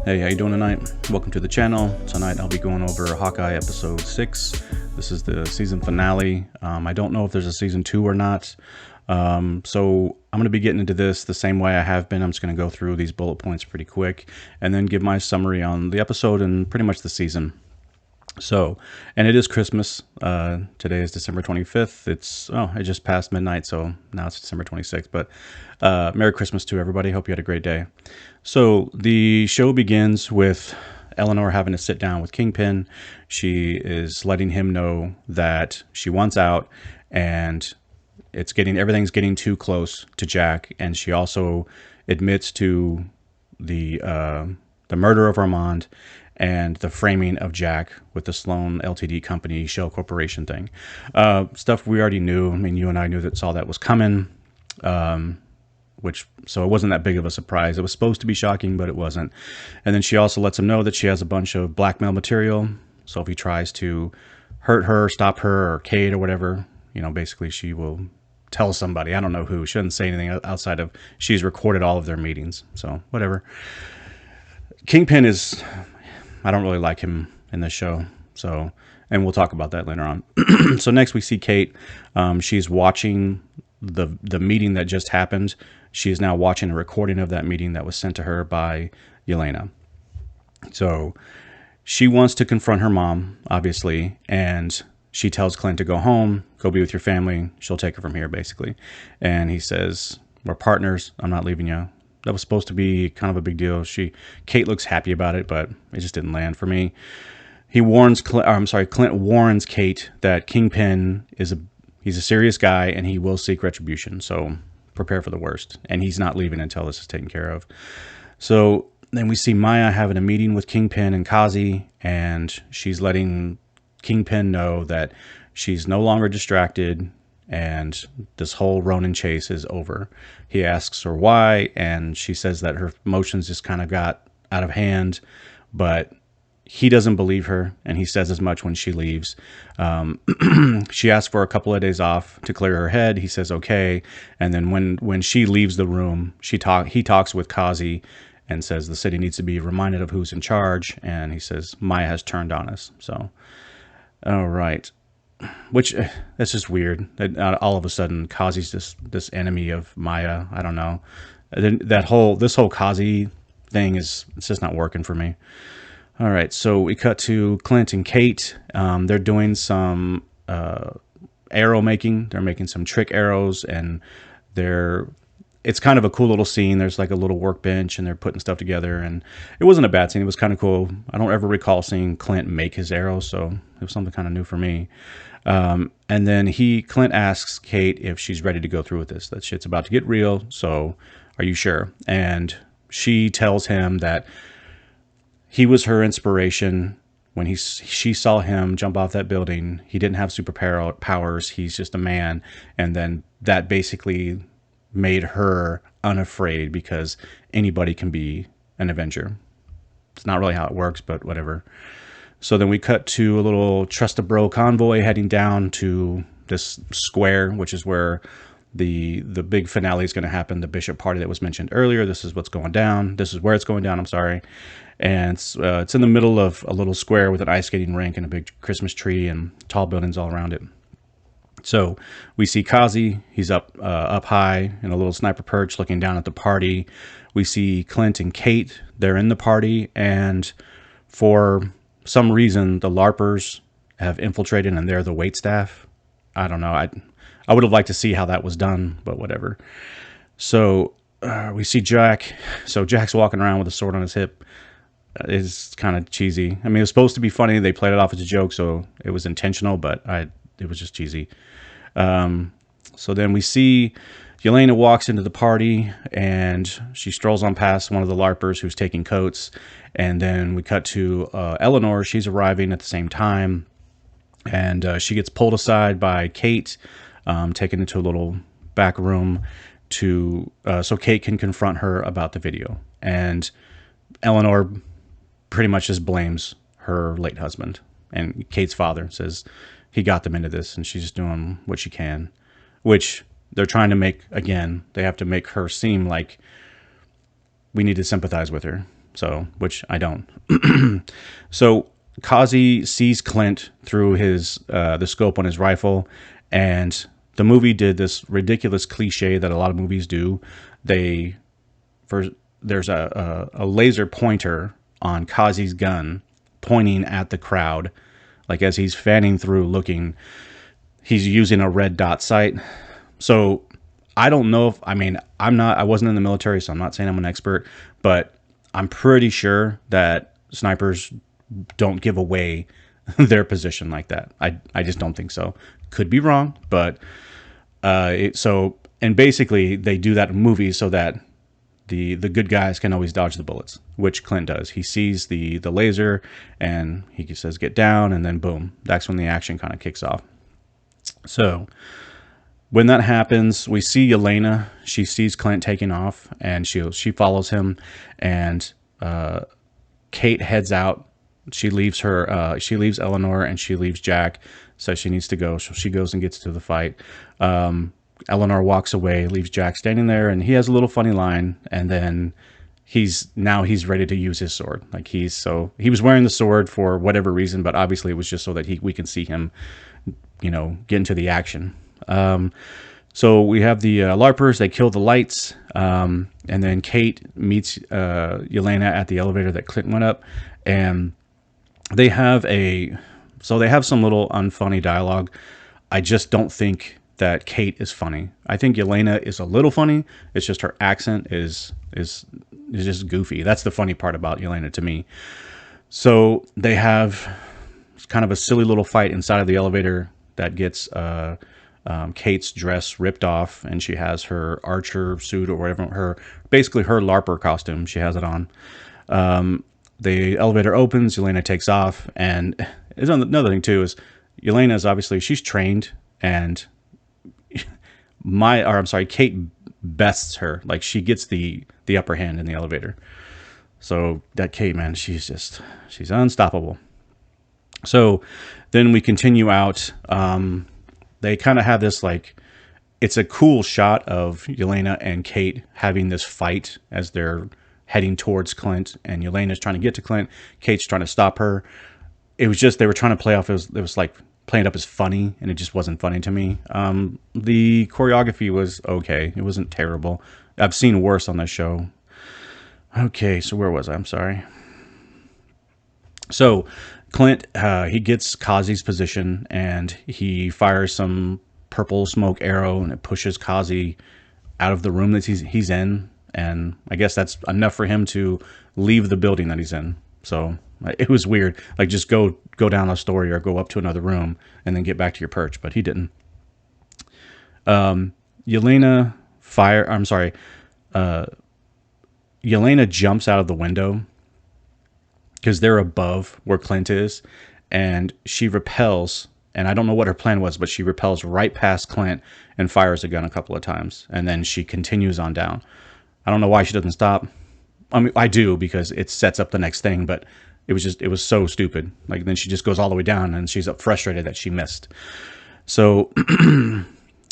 Hey, how you doing tonight? Welcome to the channel. Tonight I'll be going over Hawkeye episode 6. This is the season finale. I don't know if there's a season 2 or not. So I'm going to be getting into this the same way I have been. I'm just going to go through these bullet points pretty quick and then give my summary on the episode and pretty much the season. So, and it is Christmas. Today is December 25th. It just passed midnight, so now it's December 26th. But Merry Christmas to everybody. Hope you had a great day. So the show begins with Eleanor having to sit down with Kingpin. She is letting him know that she wants out, and everything's getting too close to Jack. And she also admits to the murder of Armand and the framing of Jack with the Sloan Ltd company shell corporation thing. Stuff we already knew. I mean, you and I knew that all that was coming. So it wasn't that big of a surprise. It was supposed to be shocking, but it wasn't. And then she also lets him know that she has a bunch of blackmail material. So if he tries to hurt her, stop her, or Kate or whatever, basically she will tell somebody. I don't know who. She doesn't say anything outside of she's recorded all of their meetings. So whatever. Kingpin I don't really like him in this show. So, and we'll talk about that later on. So next we see Kate. She's watching the meeting that just happened. She is now watching a recording of that meeting that was sent to her by Elena. So she wants to confront her mom, obviously, and she tells Clint to go home, go be with your family. She'll take her from here, basically. And he says, we're partners. I'm not leaving you. That was supposed to be kind of a big deal. Kate looks happy about it, but it just didn't land for me. Clint warns Kate that Kingpin he's a serious guy and he will seek retribution. So prepare for the worst. And he's not leaving until this is taken care of. So then we see Maya having a meeting with Kingpin and Qazi, and she's letting Kingpin know that she's no longer distracted and this whole Ronin chase is over. He asks her why, and she says that her emotions just kind of got out of hand, but he doesn't believe her, and he says as much when she leaves. She asks for a couple of days off to clear her head. He says okay, and then when she leaves the room, he talks with Qazi and says the city needs to be reminded of who's in charge, and he says Maya has turned on us. So, all right. Which, that's just weird. All of a sudden, Qazi's this enemy of Maya. I don't know. This whole Qazi thing it's just not working for me. All right, so we cut to Clint and Kate. They're doing some arrow making. They're making some trick arrows, and it's kind of a cool little scene. There's like a little workbench, and they're putting stuff together, and it wasn't a bad scene. It was kind of cool. I don't ever recall seeing Clint make his arrows, so it was something kind of new for me. And then Clint asks Kate if she's ready to go through with this. That shit's about to get real, so are you sure? And she tells him that he was her inspiration. When she saw him jump off that building, he didn't have superpowers. He's just a man. And then that basically made her unafraid because anybody can be an Avenger. It's not really how it works, but whatever. So then we cut to a little Trust a Bro convoy heading down to this square, which is where the big finale is going to happen. The Bishop party that was mentioned earlier. This is what's going down. This is where it's going down. I'm sorry. And it's in the middle of a little square with an ice skating rink and a big Christmas tree and tall buildings all around it. So we see Qazi. He's up high in a little sniper perch looking down at the party. We see Clint and Kate. They're in the party, and for some reason the LARPers have infiltrated and they're the waitstaff. I don't know. I would have liked to see how that was done, but whatever. So we see Jack. So Jack's walking around with a sword on his hip. It's kind of cheesy. I mean, it was supposed to be funny. They played it off as a joke, so it was intentional, but it was just cheesy. So then we see Elena walks into the party, and she strolls on past one of the LARPers who's taking coats. And then we cut to Eleanor. She's arriving at the same time, and she gets pulled aside by Kate, taken into a little back room so Kate can confront her about the video. And Eleanor pretty much just blames her late husband and Kate's father, says he got them into this and she's just doing what she can, which they're trying to make, again, they have to make her seem like we need to sympathize with her. So, which I don't. So Qazi sees Clint through his the scope on his rifle, and the movie did this ridiculous cliche that a lot of movies do. There's a laser pointer on Qazi's gun pointing at the crowd, like as he's fanning through looking. He's using a red dot sight. So I don't know if, I wasn't in the military, so I'm not saying I'm an expert, but I'm pretty sure that snipers don't give away their position like that. I just don't think so. Could be wrong, but and basically they do that in movies so that the good guys can always dodge the bullets, which Clint does. He sees the laser and he says, get down, and then boom, that's when the action kind of kicks off. So when that happens, we see Elena. She sees Clint taking off, and she follows him, and Kate heads out. She leaves Eleanor, and she leaves Jack, says she needs to go. So she goes and gets to the fight. Eleanor walks away, leaves Jack standing there, and he has a little funny line, and then he's ready to use his sword. Like he was wearing the sword for whatever reason, but obviously it was just so that we can see him, get into the action. So we have the LARPers. They kill the lights, and then Kate meets Elena at the elevator that Clint went up, and they have some little unfunny dialogue. I just don't think that Kate is funny. I think Elena is a little funny. It's just her accent is just goofy. That's the funny part about Elena to me. So they have kind of a silly little fight inside of the elevator that gets Kate's dress ripped off, and she has her archer suit or whatever, basically her LARPer costume. She has it on. The elevator opens, Elena takes off, and there's another thing too is Elena's obviously she's trained, and Kate bests her. Like she gets the upper hand in the elevator. So that Kate, man, she's unstoppable. So then we continue out. They kind of have this, like, it's a cool shot of Elena and Kate having this fight as they're heading towards Clint, and Elena's trying to get to Clint. Kate's trying to stop her. It was just, they were trying to play off, it was like playing up as funny, and it just wasn't funny to me. The choreography was okay. It wasn't terrible. I've seen worse on this show. Okay, so where was I? I'm sorry. So Clint, he gets Qazi's position, and he fires some purple smoke arrow, and it pushes Qazi out of the room that he's in. And I guess that's enough for him to leave the building that he's in. So it was weird. Like, just go down a story or go up to another room and then get back to your perch. But he didn't. Elena jumps out of the window because they're above where Clint is, and she repels, and I don't know what her plan was, but she repels right past Clint and fires a gun a couple of times, and then she continues on down. I don't know why she doesn't stop. I mean, I do, because it sets up the next thing, but it was so stupid. Like, then she just goes all the way down, and she's frustrated that she missed. So,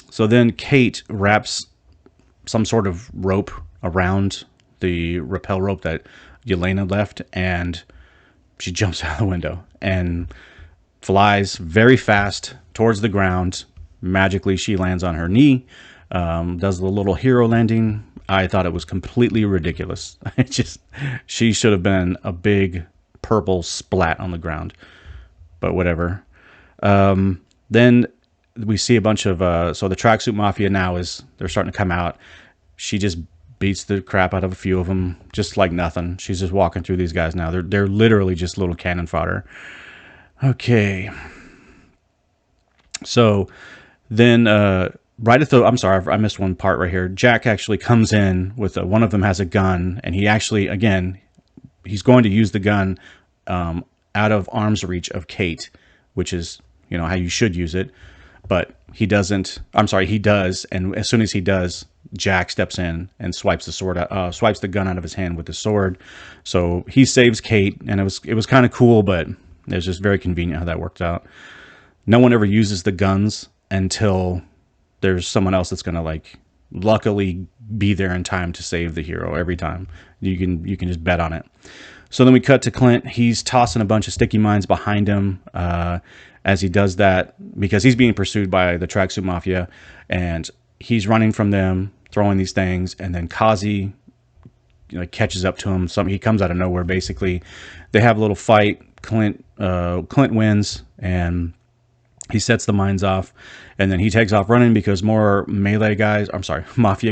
so then Kate wraps some sort of rope around the rappel rope that Elena left, and she jumps out of the window and flies very fast towards the ground. Magically, she lands on her knee, does the little hero landing. I thought it was completely ridiculous. She should have been a big purple splat on the ground, but whatever. Then we see a bunch of, so the Tracksuit Mafia now they're starting to come out. She just beats the crap out of a few of them, just like nothing. She's just walking through these guys now. They're literally just little cannon fodder. Okay. So then, I'm sorry, I missed one part right here. Jack actually comes in with one of them has a gun, and he actually, again, he's going to use the gun out of arm's reach of Kate, which is, how you should use it. But he doesn't. I'm sorry, he does, and as soon as he does, Jack steps in and swipes the gun out of his hand with the sword. So he saves Kate, and it was kind of cool, but it was just very convenient how that worked out. No one ever uses the guns until there's someone else that's going to, like, luckily be there in time to save the hero every time. You can just bet on it. So then we cut to Clint. He's tossing a bunch of sticky mines behind him as he does that because he's being pursued by the Tracksuit Mafia, and he's running from them, throwing these things, and then Qazi catches up to him. He comes out of nowhere. Basically, they have a little fight. Clint wins, and he sets the mines off, and then he takes off running because more mafia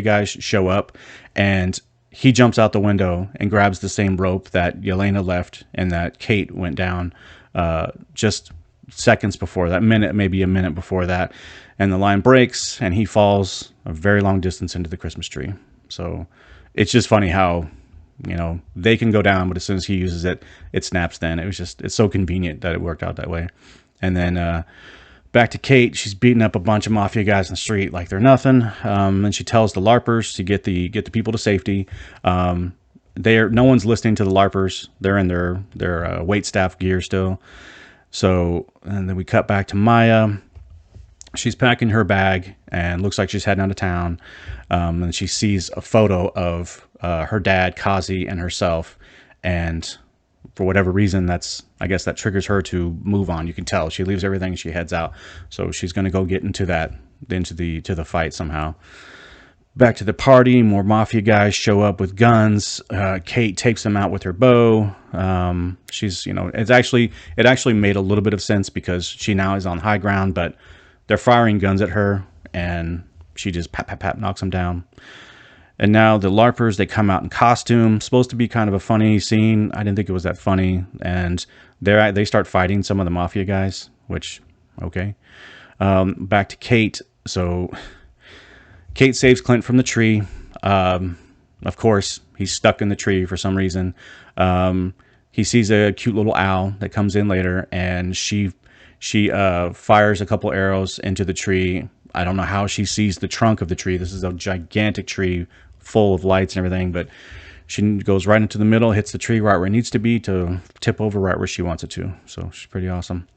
guys show up, and he jumps out the window and grabs the same rope that Elena left and that Kate went down just seconds before that, maybe a minute before that, and the line breaks and he falls a very long distance into the Christmas tree. So it's just funny how they can go down, but as soon as he uses it, it snaps. Then it's so convenient that it worked out that way. And then back to Kate. She's beating up a bunch of mafia guys in the street like they're nothing. And she tells the LARPers to get the people to safety. No one's listening to the LARPers. They're in their wait staff gear still. So, and then we cut back to Maya. She's packing her bag and looks like she's heading out of town. And she sees a photo of her dad, Qazi, and herself. And for whatever reason, I guess that triggers her to move on. You can tell she leaves everything and she heads out. So she's going to go get into the fight somehow. Back to the party, more mafia guys show up with guns. Kate takes them out with her bow. It actually made a little bit of sense because she now is on high ground, but they're firing guns at her and she just pat knocks them down. And now the LARPers, they come out in costume. Supposed to be kind of a funny scene. I didn't think it was that funny. And they start fighting some of the mafia guys, which, okay. Back to Kate. So Kate saves Clint from the tree. Of course, he's stuck in the tree for some reason. He sees a cute little owl that comes in later, and she fires a couple arrows into the tree. I don't know how she sees the trunk of the tree. This is a gigantic tree full of lights and everything, but she goes right into the middle, hits the tree right where it needs to be to tip over right where she wants it to. So she's pretty awesome.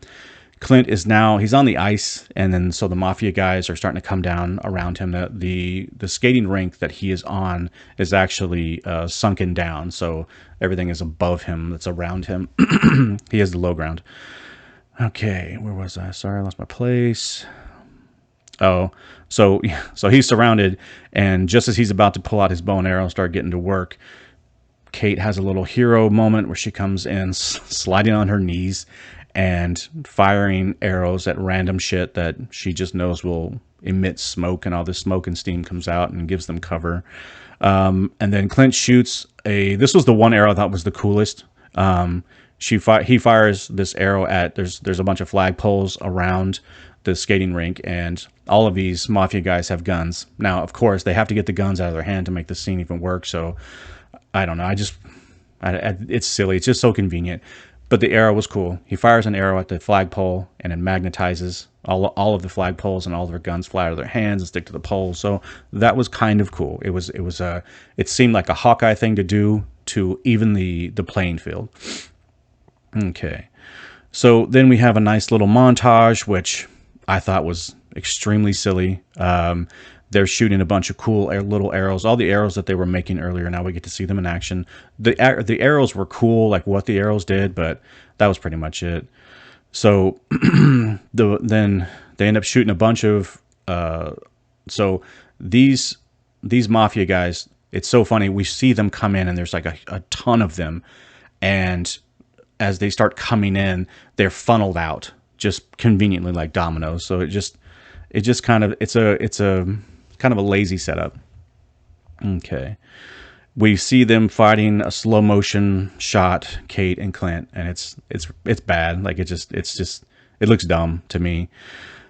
Clint he's on the ice, and then so the mafia guys are starting to come down around him. The skating rink that he is on is actually sunken down, so everything is above him that's around him. He has the low ground. Okay, where was I? Sorry, I lost my place. Oh, so he's surrounded, and just as he's about to pull out his bow and arrow and start getting to work, Kate has a little hero moment where she comes in sliding on her knees and firing arrows at random shit that she just knows will emit smoke, and all this smoke and steam comes out and gives them cover. And then Clint shoots this was the one arrow I thought was the coolest. He fires this arrow at, there's a bunch of flagpoles around the skating rink, and all of these mafia guys have guns. Now, of course, they have to get the guns out of their hand to make the scene even work. So I don't know. It's silly. It's just so convenient. But the arrow was cool. He fires an arrow at the flagpole, and it magnetizes all of the flagpoles, and all of their guns fly out of their hands and stick to the pole. So that was kind of cool. It seemed like a Hawkeye thing to do to even the playing field. Okay. So then we have a nice little montage, which I thought was extremely silly. They're shooting a bunch of cool little arrows. All the arrows that they were making earlier, now we get to see them in action. The arrows were cool, like what the arrows did, but that was pretty much it. So then they end up shooting a bunch of... so these mafia guys, it's so funny. We see them come in, and there's like a ton of them. And as they start coming in, they're funneled out just conveniently like dominoes. So it's a kind of a lazy setup. Okay. We see them fighting a slow motion shot, Kate and Clint, and it's bad. Like it looks dumb to me.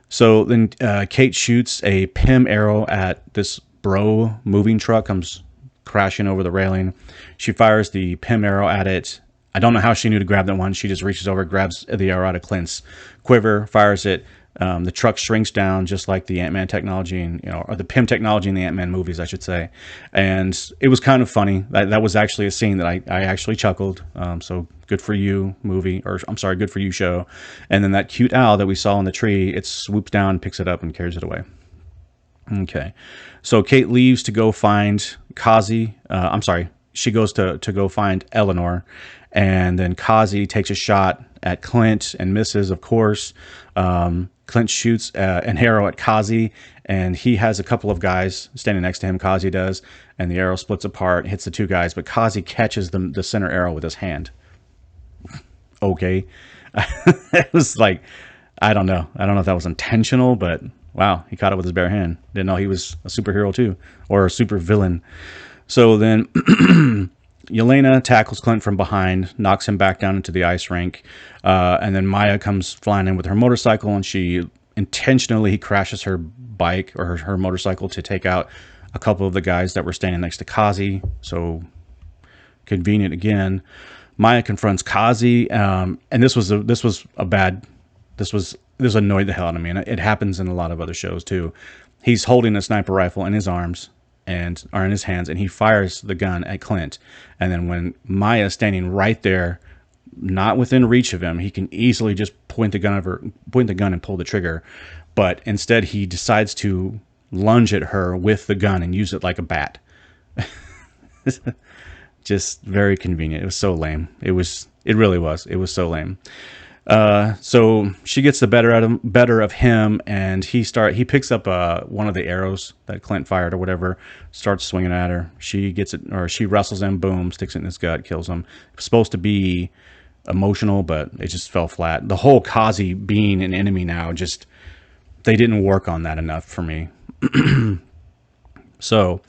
So then Kate shoots a PIM arrow at this bro moving truck, comes crashing over the railing. She fires the PIM arrow at it. I don't know how she knew to grab that one. She just reaches over, grabs the arrow out of Clint's quiver, fires it. The truck shrinks down just like the Ant-Man technology, or the PIM technology in the Ant-Man movies, I should say. And it was kind of funny. That was actually a scene that I actually chuckled. So good for you, movie, or I'm sorry, good for you, show. And then that cute owl that we saw in the tree, it swoops down, picks it up, and carries it away. Okay. So Kate leaves to go find Qazi. I'm sorry. She goes to go find Eleanor. And then Qazi takes a shot at Clint and misses, of course. Clint shoots an arrow at Qazi, and he has a couple of guys standing next to him. Qazi does. And the arrow splits apart, hits the two guys. But Qazi catches the center arrow with his hand. Okay. It was like, I don't know. I don't know if that was intentional, but wow, he caught it with his bare hand. Didn't know he was a superhero too, or a super villain. So then Elena tackles Clint from behind, knocks him back down into the ice rink. And then Maya comes flying in with her motorcycle, and she intentionally crashes her bike or her motorcycle to take out a couple of the guys that were standing next to Qazi. So convenient again. Maya confronts Qazi, and this annoyed the hell out of me, and it happens in a lot of other shows too. He's holding a sniper rifle in his arms or in his hands, and he fires the gun at Clint. And then when Maya's standing right there, not within reach of him, he can easily just point the gun and pull the trigger. But instead, he decides to lunge at her with the gun and use it like a bat. Just very convenient. It was so lame. It really was. It was so lame. So she gets the better of him, and he picks up one of the arrows that Clint fired or whatever, starts swinging at her. She gets it, or she wrestles him, boom, sticks it in his gut, kills him. It was supposed to be emotional, but it just fell flat. The whole Qazi being an enemy now, just they didn't work on that enough for me. So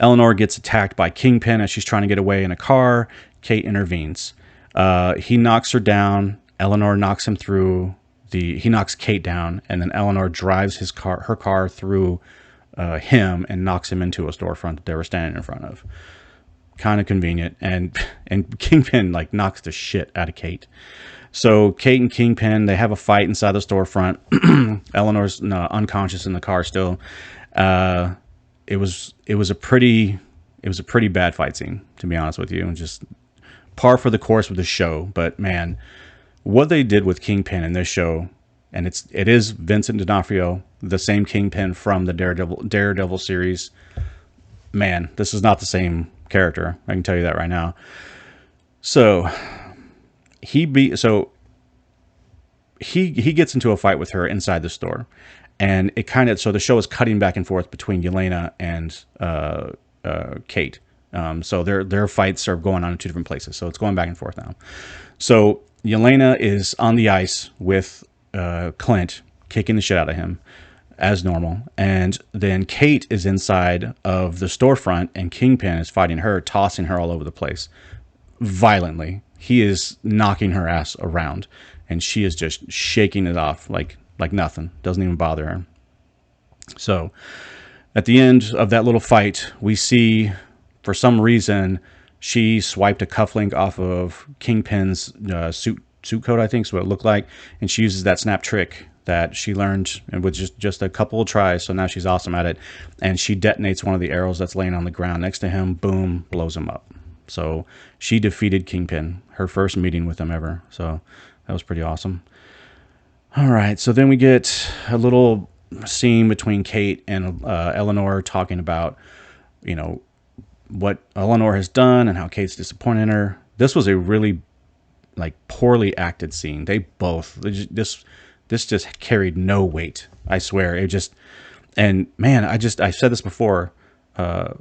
Eleanor gets attacked by Kingpin as she's trying to get away in a car. Kate intervenes. He knocks her down. Eleanor knocks him through he knocks Kate down, and then Eleanor drives her car through him and knocks him into a storefront that they were standing in front of. Kind of convenient. And Kingpin like knocks the shit out of Kate. So Kate and Kingpin, they have a fight inside the storefront. Eleanor's unconscious in the car still. It was a pretty bad fight scene, to be honest with you, and just par for the course with the show. But man, what they did with Kingpin in this show, and it is Vincent D'Onofrio, the same Kingpin from the Daredevil series. Man, this is not the same character. I can tell you that right now. So he gets into a fight with her inside the store, and so the show is cutting back and forth between Elena and Kate. So their fights are going on in two different places. So it's going back and forth now. So Elena is on the ice with Clint, kicking the shit out of him as normal. And then Kate is inside of the storefront, and Kingpin is fighting her, tossing her all over the place violently. He is knocking her ass around, and she is just shaking it off like nothing. Doesn't even bother her. So at the end of that little fight, we see, for some reason, she swiped a cufflink off of Kingpin's suit coat, I think, so it looked like, and she uses that snap trick that she learned with just a couple of tries, so now she's awesome at it, and she detonates one of the arrows that's laying on the ground next to him, boom, blows him up. So she defeated Kingpin, her first meeting with him ever, so that was pretty awesome. All right, so then we get a little scene between Kate and Eleanor talking about, what Eleanor has done and how Kate's disappointed in her. This was a really poorly acted scene. This just carried no weight. I swear. And man, I said this before.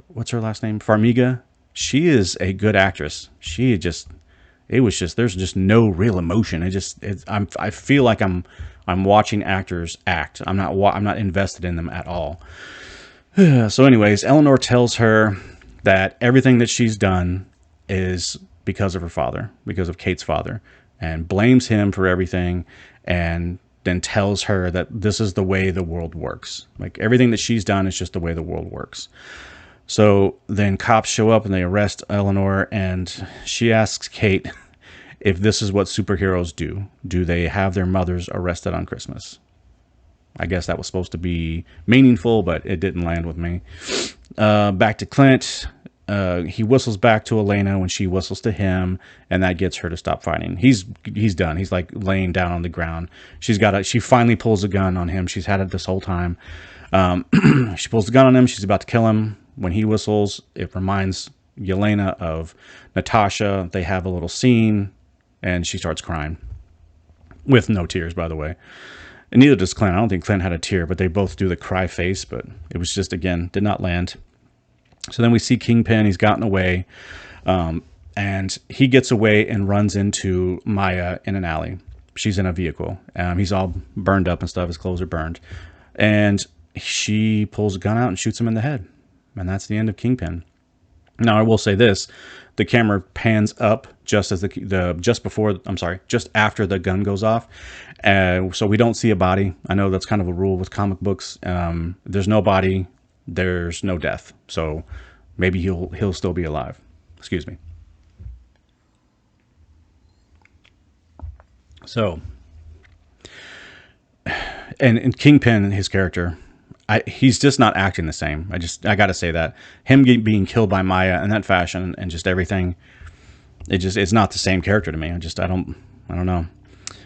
What's her last name? Farmiga. She is a good actress. There's just no real emotion. I feel like I'm watching actors act. I'm not invested in them at all. So anyways, Eleanor tells her that everything that she's done is because of her father, because of Kate's father, and blames him for everything, and then tells her that this is the way the world works. Everything that she's done is just the way the world works. So then cops show up and they arrest Eleanor, and she asks Kate if this is what superheroes do. Do they have their mothers arrested on Christmas? I guess that was supposed to be meaningful, but it didn't land with me. Back to Clint. he whistles back to Elena when she whistles to him, and that gets her to stop fighting. He's done. He's like laying down on the ground. She finally pulls a gun on him. She's had it this whole time. She pulls the gun on him. She's about to kill him. When he whistles, it reminds Yelena of Natasha. They have a little scene, and she starts crying. With no tears, by the way. And neither does Clint. I don't think Clint had a tear, but they both do the cry face, but it was just, again, did not land. So then we see Kingpin. He's gotten away, and he gets away and runs into Maya in an alley. She's in a vehicle. He's all burned up and stuff. His clothes are burned. And she pulls a gun out and shoots him in the head. And that's the end of Kingpin. Now, I will say this. The camera pans up just as just after the gun goes off. So we don't see a body. I know that's kind of a rule with comic books. There's no body. There's no death. So maybe he'll still be alive. Excuse me. So, and Kingpin, his character, he's just not acting the same. I got to say that. Him being killed by Maya in that fashion and just everything, it's not the same character to me. I don't know.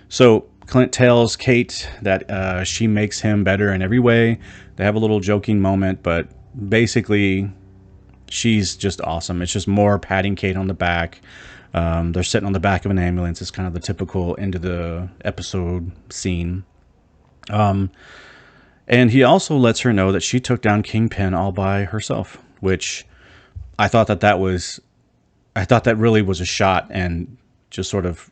So Clint tells Kate that she makes him better in every way. They have a little joking moment, but basically she's just awesome. It's just more patting Kate on the back. They're sitting on the back of an ambulance. It's kind of the typical end of the episode scene. And he also lets her know that she took down Kingpin all by herself, which I thought that really was a shot, and just sort of,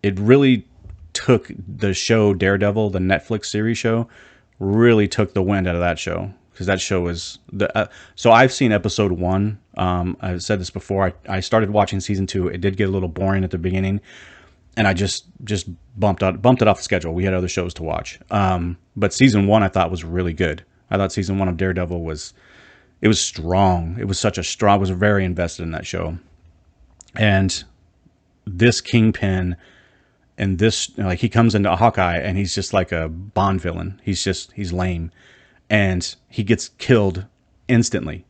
it really took the show Daredevil, the Netflix series show, really took the wind out of that show, because that show was so I've seen episode 1. I've said this before. I started watching season 2. It did get a little boring at the beginning, and I just bumped it off the schedule. We had other shows to watch. But season 1 I thought was really good. I thought season 1 of Daredevil was strong. It was such a strong. I was very invested in that show. And this Kingpin, and this, like, he comes into Hawkeye and he's just like a Bond villain. He's lame, and he gets killed instantly.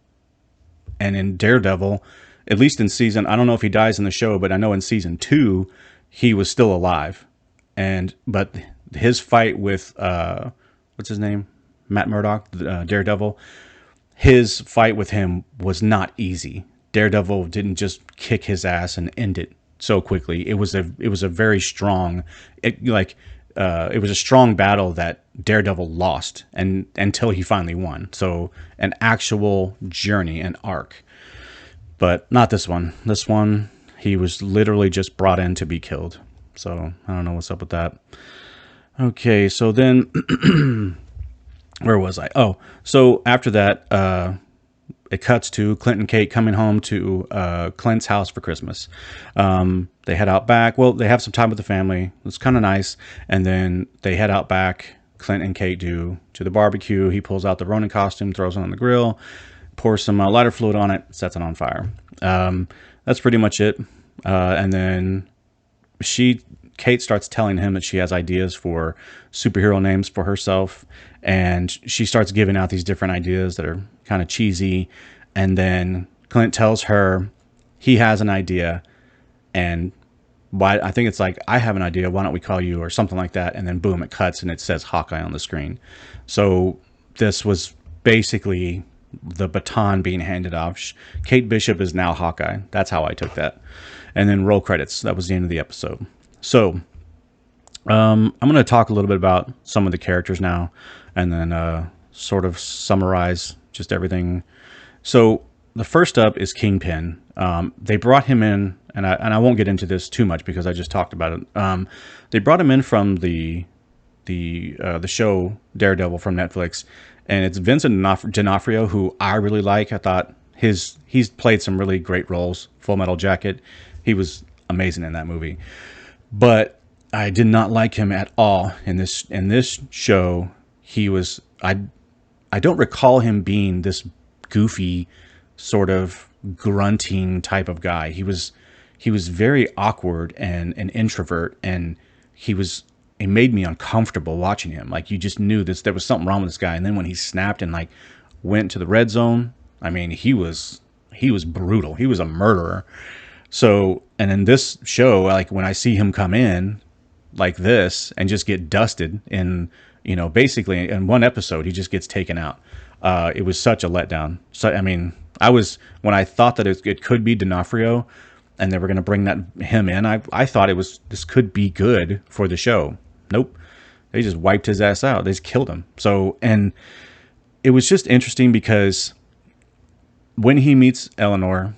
And in Daredevil, at least in season, I don't know if he dies in the show, but I know in season 2 he was still alive. But his fight with what's his name, Matt Murdock, Daredevil, his fight with him was not easy. Daredevil didn't just kick his ass and end it so quickly. It was a very strong, it was a strong battle that Daredevil lost, and until he finally won. So an actual journey, an arc, but not this one. This one, he was literally just brought in to be killed. So I don't know what's up with that. Okay, so then where was I? Oh, so after that, it cuts to Clint and Kate coming home to Clint's house for Christmas. They head out back. Well, they have some time with the family. It's kind of nice. And then they head out back. Clint and Kate do to the barbecue. He pulls out the Ronin costume, throws it on the grill, pours some lighter fluid on it, sets it on fire. That's pretty much it. And then Kate starts telling him that she has ideas for superhero names for herself, and she starts giving out these different ideas that are kind of cheesy. And then Clint tells her he has an idea, and I think it's like, I have an idea, why don't we call you, or something like that. And then boom, it cuts and it says Hawkeye on the screen. So this was basically the baton being handed off. Kate Bishop is now Hawkeye. That's how I took that. And then roll credits. That was the end of the episode. So I'm going to talk a little bit about some of the characters now, and then sort of summarize just everything. So the first up is Kingpin. They brought him in, and I won't get into this too much because I just talked about it. They brought him in from the show Daredevil from Netflix, and it's Vincent D'Onofrio, who I really like. I thought he's played some really great roles. Full Metal Jacket, he was amazing in that movie. But I did not like him at all in this show. He was, I don't recall him being this goofy, sort of grunting type of guy. He was very awkward and an introvert, and he made me uncomfortable watching him. Like, you just knew there was something wrong with this guy. And then when he snapped and like went to the red zone, I mean, he was he was brutal. He was a murderer. So, and in this show, like when I see him come in like this and just get dusted in, basically in one episode, he just gets taken out. It was such a letdown. So, I mean, when I thought that it could be D'Onofrio and they were going to bring him in, I thought this could be good for the show. Nope. They just wiped his ass out. They just killed him. So, and it was just interesting because when he meets Eleanor,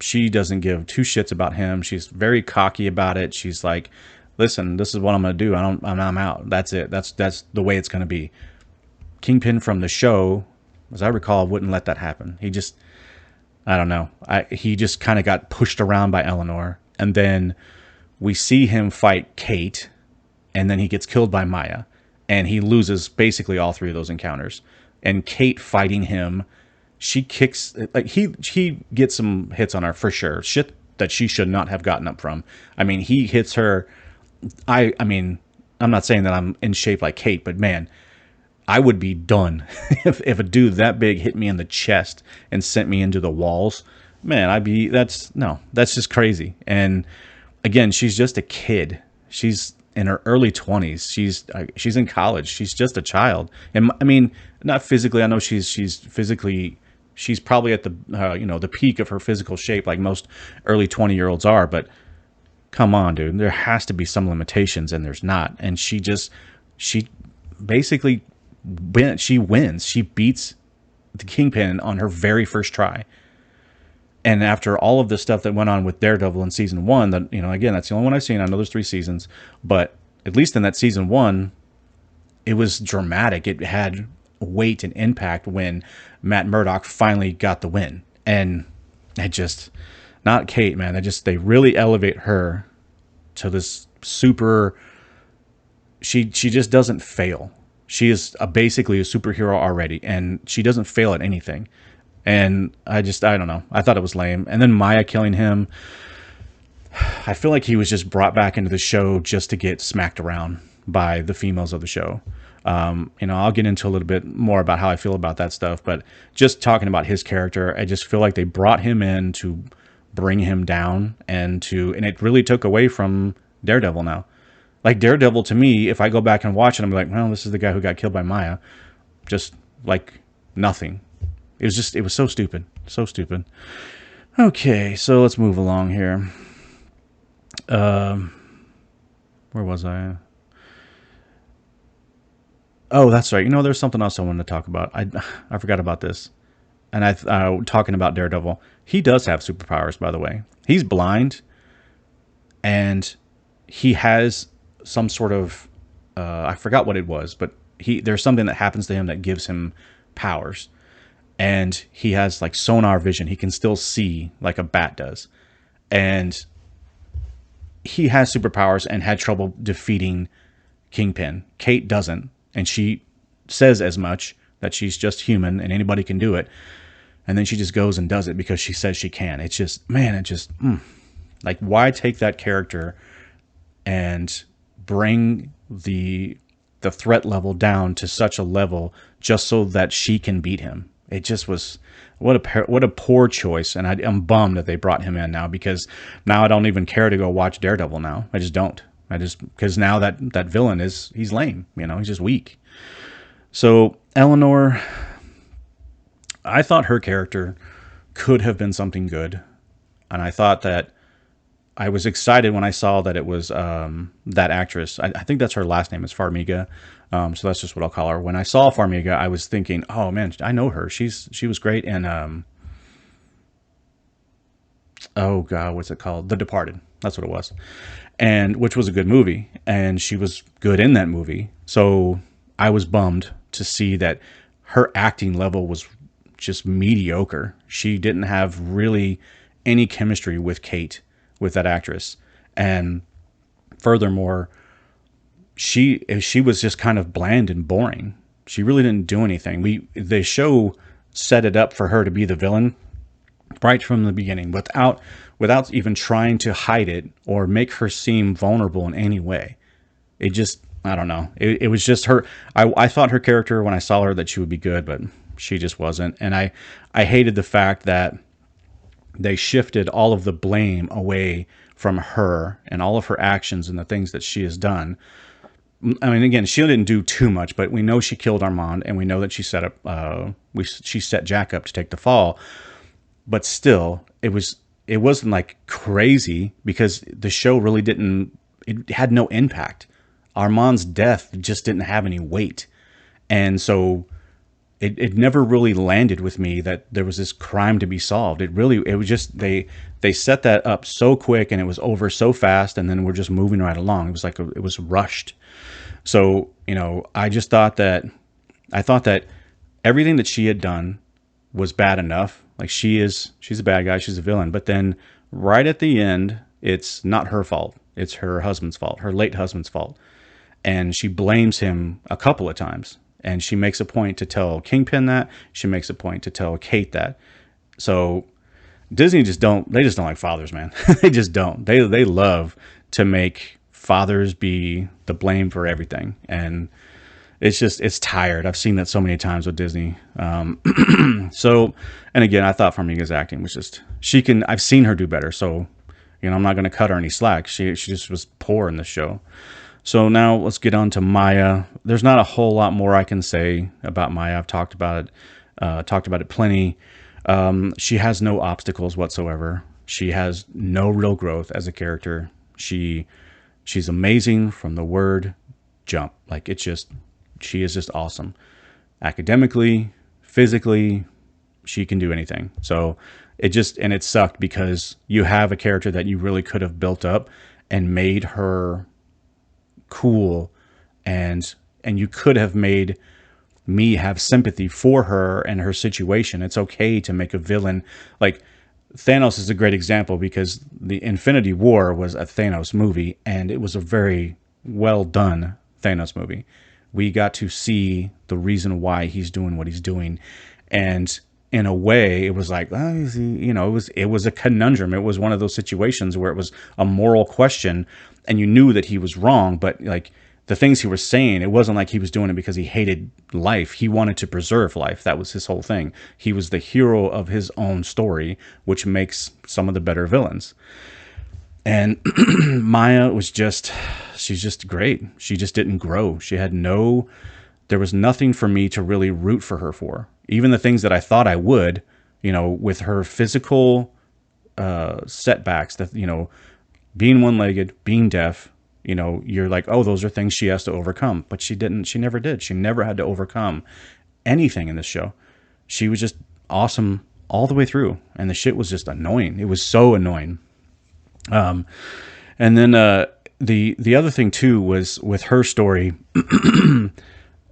she doesn't give two shits about him. She's very cocky about it. She's like, listen, this is what I'm going to do. I'm out. That's it. That's the way it's going to be. Kingpin from the show, as I recall, wouldn't let that happen. He just, I don't know. He just kind of got pushed around by Eleanor. And then we see him fight Kate, and then he gets killed by Maya. And he loses basically all three of those encounters. And Kate fighting him, she kicks, like he gets some hits on her for sure. Shit that she should not have gotten up from. I mean, he hits her. I mean, I'm not saying that I'm in shape like Kate, but man, I would be done if a dude that big hit me in the chest and sent me into the walls. Man, that's just crazy. And again, she's just a kid. She's in her early 20s. She's in college. She's just a child. And I mean, not physically. I know she's physically, she's probably at the the peak of her physical shape, like most early 20-year-olds are. But come on, dude, there has to be some limitations, and there's not. And she basically wins. She beats the Kingpin on her very first try. And after all of the stuff that went on with Daredevil in season 1, that, again, that's the only one I've seen. I know there's 3 seasons, but at least in that season 1, it was dramatic. It had weight and impact when Matt Murdock finally got the win. And not Kate, man. They really elevate her to this super, she just doesn't fail. She is basically a superhero already, and she doesn't fail at anything. And I don't know. I thought it was lame. And then Maya killing him, I feel like he was just brought back into the show just to get smacked around by the females of the show. I'll get into a little bit more about how I feel about that stuff, but just talking about his character, I just feel like they brought him in to bring him down and it really took away from Daredevil now. Like Daredevil, to me, if I go back and watch it, I'm like, well, this is the guy who got killed by Maya. Just like nothing. It was so stupid. So stupid. Okay, so let's move along here. Where was I? Oh, that's right. There's something else I wanted to talk about. I forgot about this. And talking about Daredevil. He does have superpowers, by the way. He's blind, and he has some sort of, I forgot what it was, but there's something that happens to him that gives him powers. And he has like sonar vision. He can still see like a bat does. And he has superpowers and had trouble defeating Kingpin. Kate doesn't. And she says as much, that she's just human and anybody can do it. And then she just goes and does it because she says she can. It's just, man, like, why take that character and bring the threat level down to such a level just so that she can beat him? It just was, what a poor choice. And I'm bummed that they brought him in now, because now I don't even care to go watch Daredevil now. I just don't. Because now that villain he's lame, he's just weak. So Eleanor, I thought her character could have been something good. And I thought that I was excited when I saw that it was that actress. I think that's her last name is Farmiga. So that's just what I'll call her. When I saw Farmiga, I was thinking, oh man, I know her. She was great. And oh God, what's it called? The Departed. That's what it was. And which was a good movie. And she was good in that movie. So I was bummed to see that her acting level was just mediocre. She didn't have really any chemistry with Kate, with that actress. And furthermore, she was just kind of bland and boring. She really didn't do anything. The show set it up for her to be the villain right from the beginning, without even trying to hide it or make her seem vulnerable in any way. It just, I don't know. It was just her. I thought her character, when I saw her, that she would be good, but she just wasn't. And I hated the fact that they shifted all of the blame away from her and all of her actions and the things that she has done. I mean, again, she didn't do too much, but we know she killed Armand, and we know that she set up, she set Jack up to take the fall. But still, it wasn't like crazy, because the show really didn't. It had no impact. Armand's death just didn't have any weight, and so it never really landed with me that there was this crime to be solved. It was just they set that up so quick, and it was over so fast, and then we're just moving right along. It was like it was rushed. So, I thought that everything that she had done was bad enough. Like, she's a bad guy, she's a villain. But then right at the end, it's not her fault. It's her husband's fault, her late husband's fault. And she blames him a couple of times. And she makes a point to tell Kingpin that. She makes a point to tell Kate that. So Disney just don't like fathers, man. They just don't. They love to make fathers be the blame for everything, and it's tired. I've seen that so many times with Disney. So, and again, I thought Farmiga's acting was just, I've seen her do better, so I'm not going to cut her any slack. She just was poor in this show. So now let's get on to Maya. There's not a whole lot more I can say about Maya. I've talked about it plenty. She has no obstacles whatsoever. She has no real growth as a character. She's amazing from the word jump. Like, she is just awesome. Academically, physically, she can do anything. So it sucked, because you have a character that you really could have built up and made her cool, and you could have made me have sympathy for her and her situation. It's okay to make a villain. Like, Thanos is a great example, because the Infinity War was a Thanos movie, and it was a very well done Thanos movie. We got to see the reason why he's doing what he's doing, and in a way, it was like, it was a conundrum. It was one of those situations where it was a moral question, and you knew that he was wrong, but like, the things he was saying, it wasn't like he was doing it because he hated life. He wanted to preserve life. That was his whole thing. He was the hero of his own story, which makes some of the better villains. And Maya she's just great. She just didn't grow. There was nothing for me to really root for her for. Even the things that I thought I would, with her physical setbacks, that, being one-legged, being deaf, you're like, oh, those are things she has to overcome. But she didn't. She never did. She never had to overcome anything in this show. She was just awesome all the way through. And the shit was just annoying. It was so annoying. And then the other thing, too, was with her story.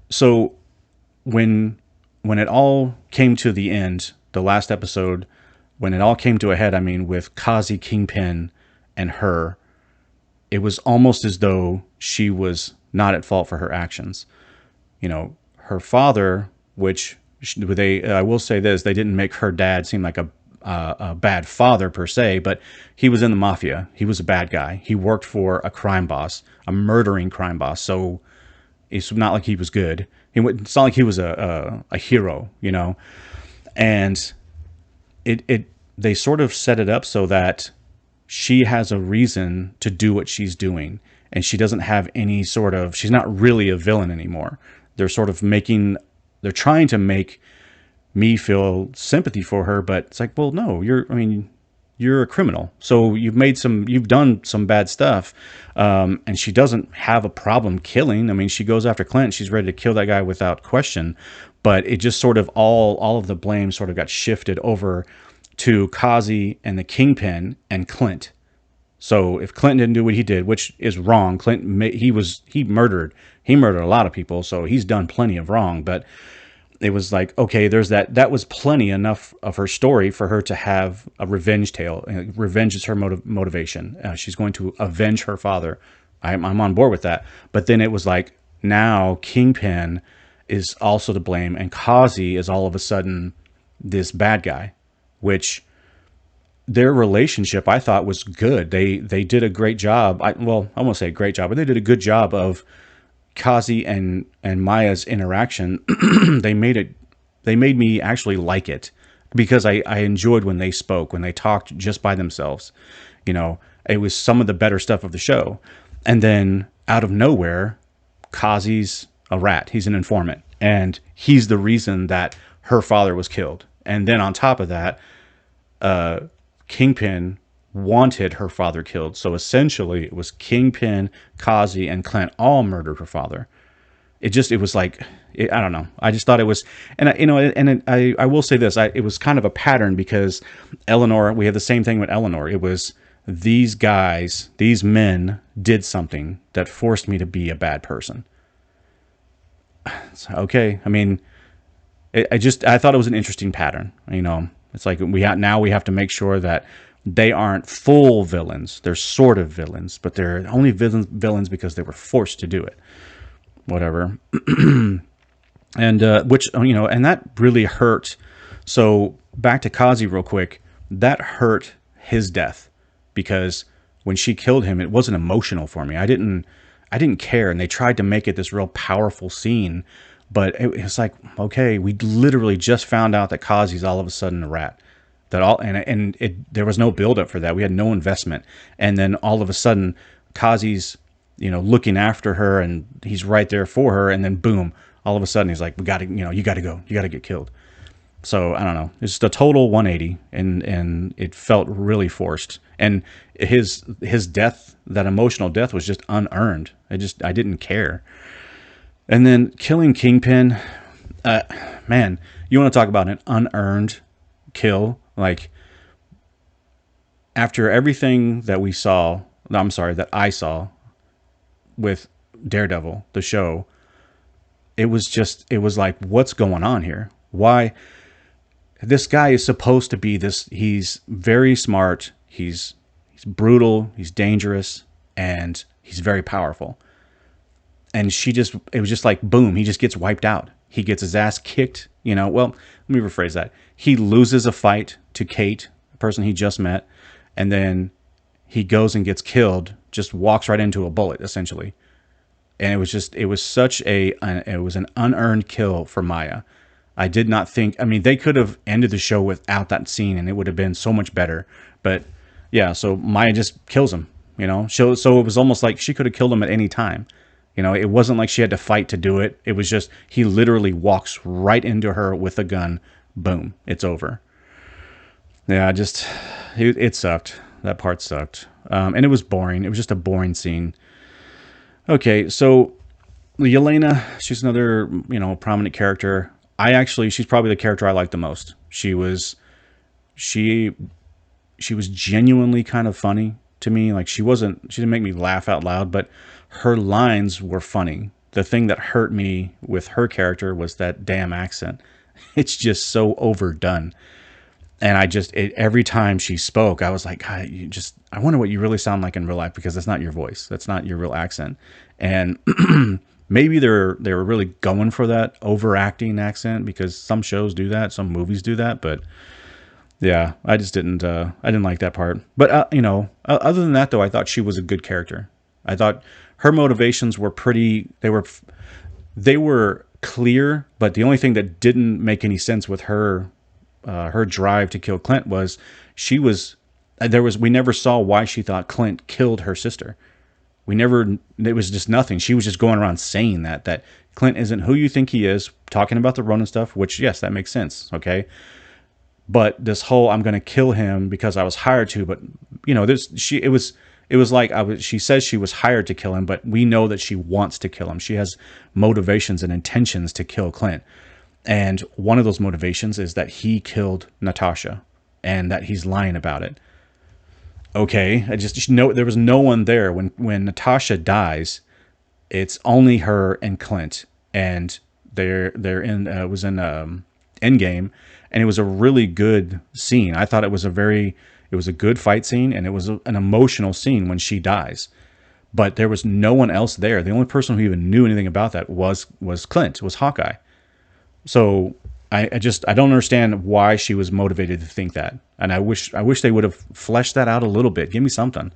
So when it all came to the end, the last episode, when it all came to a head, I mean, with Qazi, Kingpin, and her, it was almost as though she was not at fault for her actions. Her father, which I will say this, they didn't make her dad seem like a bad father per se, but he was in the mafia. He was a bad guy. He worked for a crime boss, a murdering crime boss. So it's not like he was good. It's not like he was a hero, and they sort of set it up so that she has a reason to do what she's doing, and she doesn't have she's not really a villain anymore. They're trying to make me feel sympathy for her, but it's like, well, no, you're a criminal. So you've done some bad stuff. And she doesn't have a problem killing. I mean, she goes after Clint. She's ready to kill that guy without question, but it just sort of all of the blame sort of got shifted over to Qazi and the Kingpin and Clint. So if Clint didn't do what he did, which is wrong, he murdered a lot of people, so he's done plenty of wrong. But it was like, okay, there's that was plenty enough of her story for her to have a revenge tale. Revenge is her motivation. She's going to avenge her father. I'm on board with that. But then it was like, now Kingpin is also to blame, and Qazi is all of a sudden this bad guy, which their relationship I thought was good. They did a great job. I won't say a great job, but they did a good job of Qazi and Maya's interaction. They made me actually like it. because I enjoyed when they spoke, when they talked just by themselves. You know, it was some of the better stuff of the show. And then out of nowhere, Qazi's a rat. He's an informant. And he's the reason that her father was killed. And then on top of that, Kingpin wanted her father killed. So essentially it was Kingpin, Qazi, and Clint all murdered her father. It was like, I don't know. I just thought it was, and I will say this, it was kind of a pattern because Eleanor, we had the same thing with Eleanor. It was these guys, these men did something that forced me to be a bad person. So, okay. I mean, I thought it was an interesting pattern. You know, it's like now we have to make sure that they aren't full villains. They're sort of villains, but they're only villains because they were forced to do it. Whatever. And which, you know, and that really hurt. So back to Qazi real quick, that hurt his death because when she killed him, it wasn't emotional for me. I didn't care. And they tried to make it this real powerful scene, but it was like, okay, we literally just found out that Qazi's all of a sudden a rat. There was no buildup for that. We had no investment. And then all of a sudden Qazi's, you know, looking after her and he's right there for her. And then boom, all of a sudden he's like, you got to go, you got to get killed. So I don't know. It's just a total 180 and it felt really forced. And his death, that emotional death was just unearned. I didn't care. And then killing Kingpin, man, you want to talk about an unearned kill? Like after everything that that I saw with Daredevil, the show, it was like, what's going on here? Why? This guy is supposed to be this, he's very smart, he's brutal, he's dangerous, and he's very powerful. And it was just like, boom, he just gets wiped out. He gets his ass kicked, you know. Well, let me rephrase that. He loses a fight to Kate, a person he just met, and then he goes and gets killed, just walks right into a bullet, essentially. And it was an unearned kill for Maya. I did not think, I mean, they could have ended the show without that scene and it would have been so much better. But yeah, so Maya just kills him, you know. So it was almost like she could have killed him at any time. You know, it wasn't like she had to fight to do it. It was just, he literally walks right into her with a gun. Boom, it's over. Yeah, it sucked. That part sucked. And it was boring. It was just a boring scene. Okay, so Elena, she's another, you know, prominent character. She's probably the character I like the most. She was genuinely kind of funny to me. Like she didn't make me laugh out loud, but her lines were funny. The thing that hurt me with her character was that damn accent. It's just so overdone. And every time she spoke, I was like, God, I wonder what you really sound like in real life, because that's not your voice. That's not your real accent. And maybe they were really going for that overacting accent, because some shows do that, some movies do that. But yeah, I didn't like that part. But you know, other than that though, I thought she was a good character. I thought her motivations were they were clear, but the only thing that didn't make any sense with her drive to kill Clint was we never saw why she thought Clint killed her sister. It was just nothing. She was just going around saying that Clint isn't who you think he is, talking about the Ronin stuff, which yes, that makes sense. Okay. But this whole, I'm going to kill him because I was hired to, but you know, she says she was hired to kill him, but we know that she wants to kill him. She has motivations and intentions to kill Clint. And one of those motivations is that he killed Natasha and that he's lying about it. Okay, there was no one there when Natasha dies. It's only her and Clint, and it was in Endgame, and it was a really good scene. I thought it was a good fight scene, and it was an emotional scene when she dies. But there was no one else there. The only person who even knew anything about that was Clint, was Hawkeye. So I don't understand why she was motivated to think that. And I wish they would have fleshed that out a little bit. Give me something.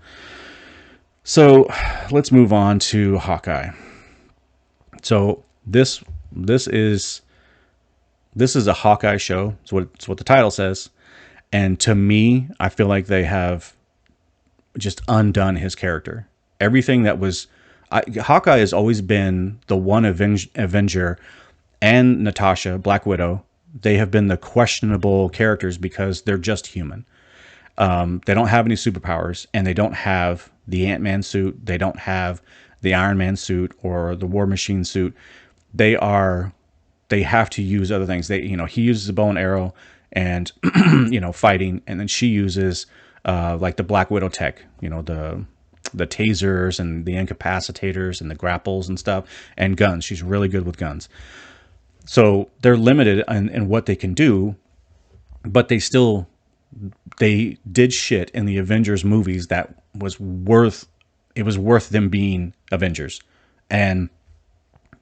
So let's move on to Hawkeye. So this is this is a Hawkeye show. It's what the title says. And to me, I feel like they have just undone his character. Everything that was Hawkeye has always been the one Avenger, and Natasha, Black Widow. They have been the questionable characters because they're just human. They don't have any superpowers, and they don't have the Ant-Man suit. They don't have the Iron Man suit or the War Machine suit. They have to use other things. He uses a bow and arrow and, fighting. And then she uses, like the Black Widow tech, the tasers and the incapacitators and the grapples and stuff, and guns. She's really good with guns. So they're limited in what they can do, but they did shit in the Avengers movies that was worth them being Avengers. And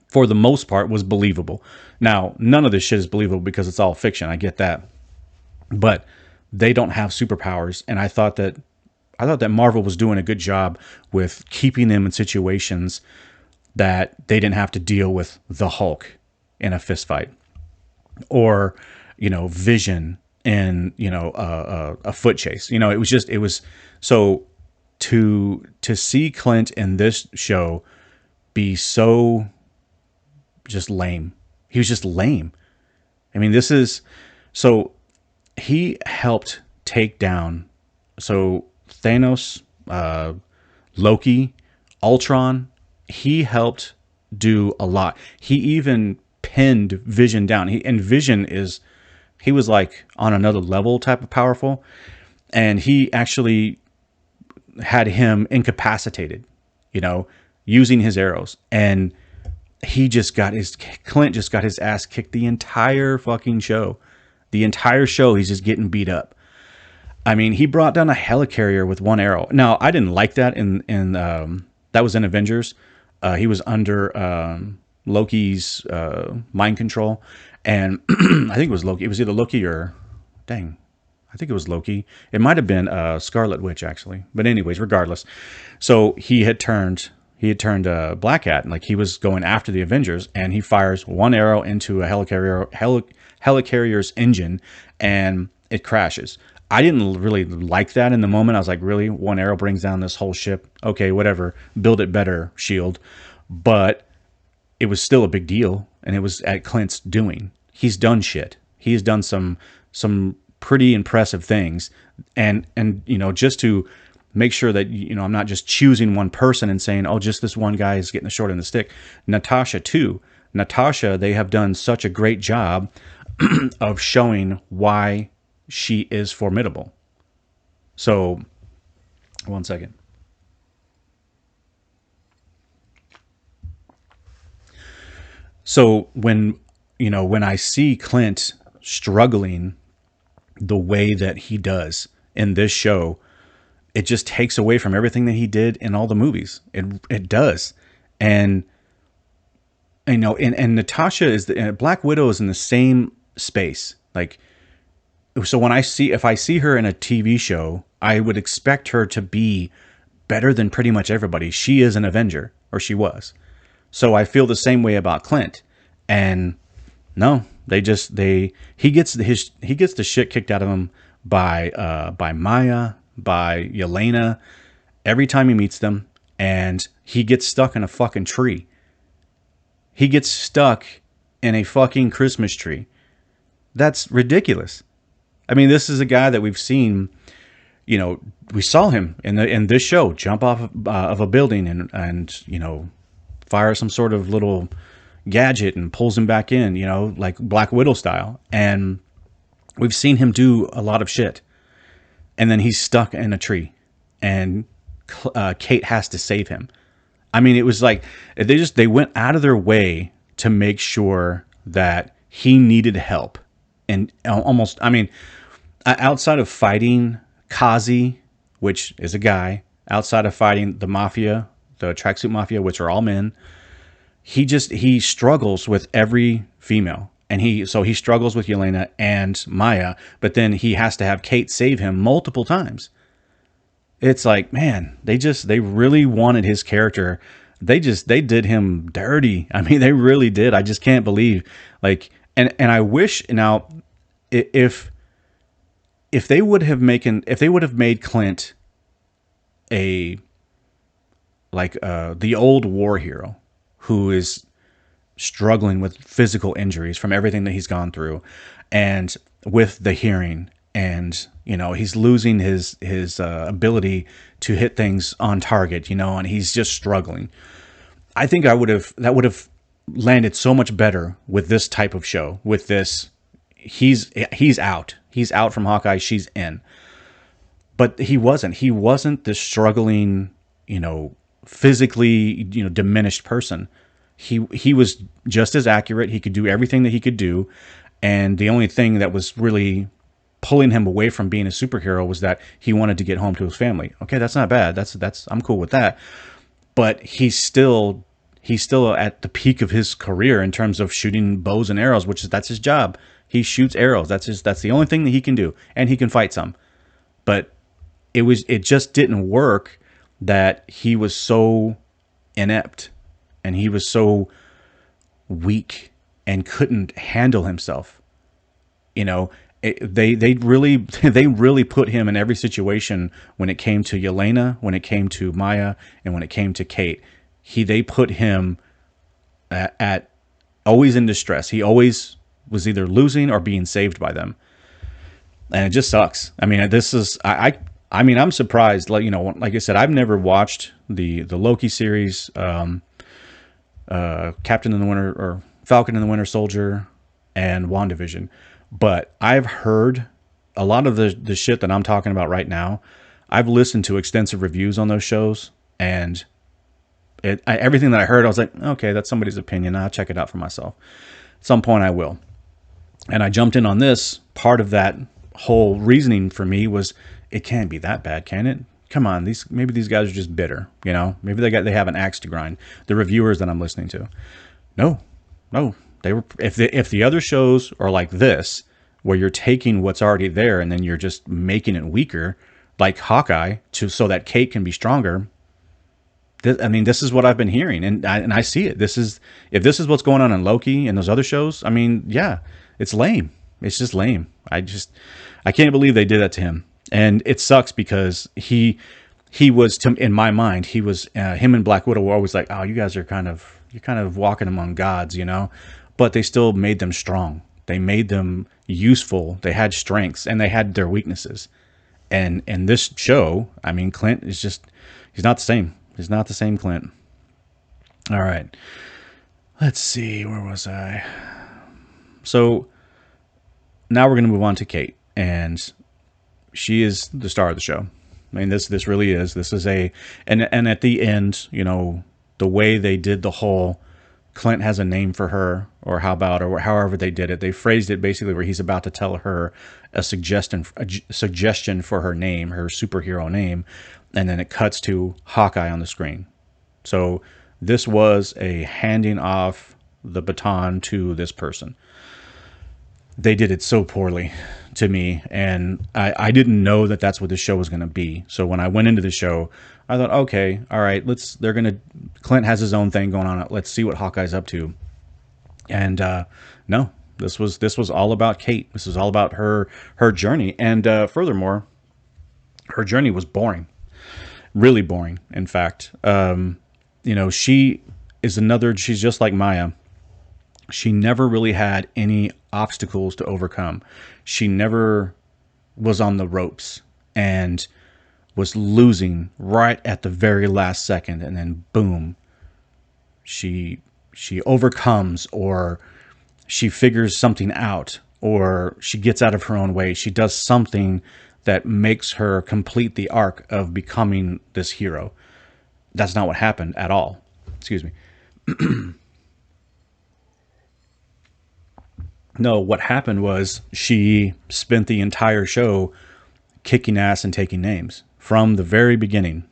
for the most part was believable. Now, none of this shit is believable because it's all fiction. I get that. But they don't have superpowers. And I thought that Marvel was doing a good job with keeping them in situations that they didn't have to deal with the Hulk in a fist fight, or, Vision in, a foot chase. It was so to see Clint in this show be so just lame. He was just lame. I mean, so he helped take down, Thanos, Loki, Ultron. He helped do a lot. He even pinned Vision down. Vision he was like on another level type of powerful. And he actually had him incapacitated, using his arrows. And Clint just got his ass kicked the entire fucking show. The entire show, he's just getting beat up. I mean, he brought down a helicarrier with one arrow. Now, I didn't like that that was in Avengers. He was under Loki's mind control. And I think it was Loki. It was either Loki or... Dang. I think it was Loki. It might have been Scarlet Witch, actually. But anyways, regardless. So he had turned Black Cat, and like he was going after the Avengers, and he fires one arrow into a helicarrier's engine, and it crashes. I didn't really like that in the moment. I was like, really? One arrow brings down this whole ship? Okay, whatever. Build it better, S.H.I.E.L.D. But it was still a big deal, and it was at Clint's doing. He's done shit. He's done some pretty impressive things, and just to make sure that I'm not just choosing one person and saying, oh, just this one guy is getting the short end of the stick. Natasha too. They have done such a great job of showing why she is formidable. So, one second. So when I see Clint struggling the way that he does in this show, it just takes away from everything that he did in all the movies. It does. And and Natasha Black Widow is in the same space. Like, so if I see her in a TV show, I would expect her to be better than pretty much everybody. She is an Avenger, or she was. So I feel the same way about Clint. And no, he gets the shit kicked out of him by Maya, by Elena, every time he meets them, and he gets stuck in a fucking tree. He gets stuck in a fucking Christmas tree. That's ridiculous. I mean, this is a guy that we've seen, we saw him in this show jump off of a building and fire some sort of little gadget and pulls him back in, like Black Widow style. And we've seen him do a lot of shit. And then he's stuck in a tree, and Kate has to save him. I mean, it was like they went out of their way to make sure that he needed help. And almost, I mean, outside of fighting Qazi, which is a guy, outside of fighting the mafia, the tracksuit mafia, which are all men, he struggles with every female. And he struggles with Elena and Maya, but then he has to have Kate save him multiple times. It's like, man, they really wanted his character. They did him dirty. I mean, they really did. I just can't believe, like, And I wish now, if they would have made Clint a like the old war hero who is struggling with physical injuries from everything that he's gone through, and with the hearing, and he's losing his ability to hit things on target, and he's just struggling. I think that would have landed so much better with this type of show. With this, he's out from Hawkeye, she's in. But he wasn't this struggling, physically, diminished person. He was just as accurate. He could do everything that he could do. And the only thing that was really pulling him away from being a superhero was that he wanted to get home to his family. Okay, that's not bad. I'm cool with that. But he's still at the peak of his career in terms of shooting bows and arrows, that's his job. He shoots arrows. That's the only thing that he can do. And he can fight some. But it just didn't work that he was so inept and he was so weak and couldn't handle himself. They really put him in every situation when it came to Elena, when it came to Maya, and when it came to Kate. They put him at always in distress. He always was either losing or being saved by them. And it just sucks. I mean, I'm surprised. Like I said, I've never watched the Loki series, Captain in the Winter or Falcon and the Winter Soldier, and WandaVision, but I've heard a lot of the shit that I'm talking about right now. I've listened to extensive reviews on those shows, and everything that I heard, I was like, okay, that's somebody's opinion. I'll check it out for myself. At some point, I will. And I jumped in on this. Part of that whole reasoning for me was, it can't be that bad, can it? Come on, maybe these guys are just bitter, Maybe they have an axe to grind. The reviewers that I'm listening to, no, they were. If the other shows are like this, where you're taking what's already there and then you're just making it weaker, like Hawkeye, so that Kate can be stronger. This is what I've been hearing, and I see it. If this is what's going on in Loki and those other shows, yeah, it's lame. It's just lame. I can't believe they did that to him. And it sucks because he was, in my mind, he was, him and Black Widow were always like, oh, you guys are you're kind of walking among gods, but they still made them strong. They made them useful. They had strengths and they had their weaknesses. And in this show, Clint is he's not the same. He's not the same Clint. All right. Let's see. Where was I? So now we're going to move on to Kate, and she is the star of the show. This really is. This is and at the end, the way they did the whole Clint has a name for her, or however they did it, they phrased it basically where he's about to tell her a suggestion for her name, her superhero name, and then it cuts to Hawkeye on the screen. So this was a handing off the baton to this person. They did it so poorly to me, and I didn't know that that's what the show was going to be. So when I went into the show, I thought, okay, all right, Clint has his own thing going on. Let's see what Hawkeye's up to. And no, this was all about Kate. This was all about her journey. And furthermore, her journey was boring, really boring. In fact, she's just like Maya. She never really had any obstacles to overcome. She never was on the ropes and was losing right at the very last second, and then boom, she overcomes, or she figures something out, or she gets out of her own way. She does something that makes her complete the arc of becoming this hero. That's not what happened at all. Excuse me. No, what happened was she spent the entire show kicking ass and taking names from the very beginning.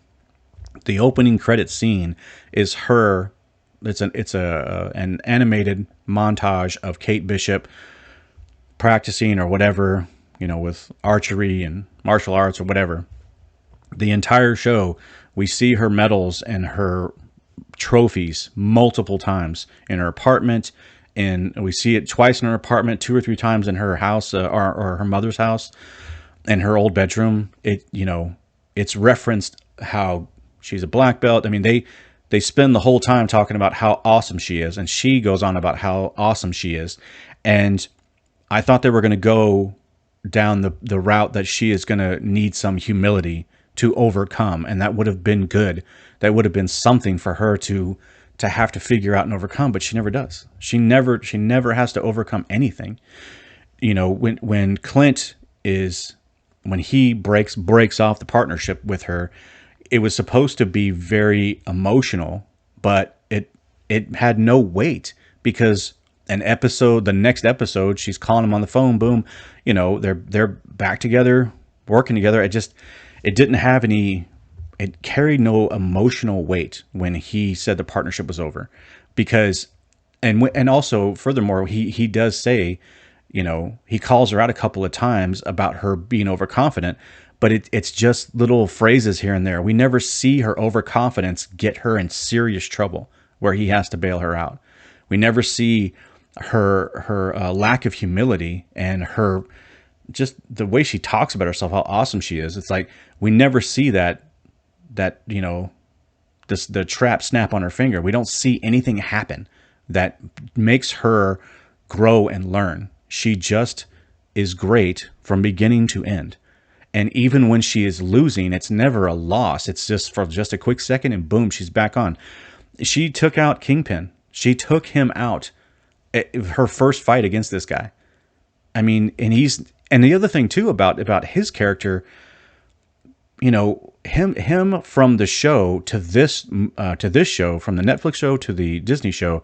The opening credit scene is her. It's an animated montage of Kate Bishop practicing or whatever, with archery and martial arts or whatever. The entire show, we see her medals and her trophies multiple times in her apartment, and we see it twice in her apartment, 2 or 3 times in her house, or her mother's house, and her old bedroom. It's referenced how she's a black belt. I mean, they spend the whole time talking about how awesome she is, and she goes on about how awesome she is. And I thought they were going to go down the route that she is going to need some humility to overcome, and that would have been good. That would have been something for her to have to figure out and overcome, but she never does. She never has to overcome anything. When Clint when he breaks off the partnership with her, it was supposed to be very emotional, but it had no weight, because the next episode, she's calling him on the phone, boom, they're back together, working together. It didn't have any, it carried no emotional weight when he said the partnership was over, because, and also furthermore, he does say, he calls her out a couple of times about her being overconfident, but it's just little phrases here and there. We never see her overconfidence get her in serious trouble where he has to bail her out. We never see her lack of humility, and her, just the way she talks about herself, how awesome she is. It's like we never see the trap snap on her finger. We don't see anything happen that makes her grow and learn. She just is great from beginning to end. And even when she is losing, it's never a loss. It's just for just a quick second, and boom, she's back on. She took out Kingpin. She took him out. Her first fight against this guy. I mean, and the other thing too about his character, him from the show to this show, from the Netflix show to the Disney show,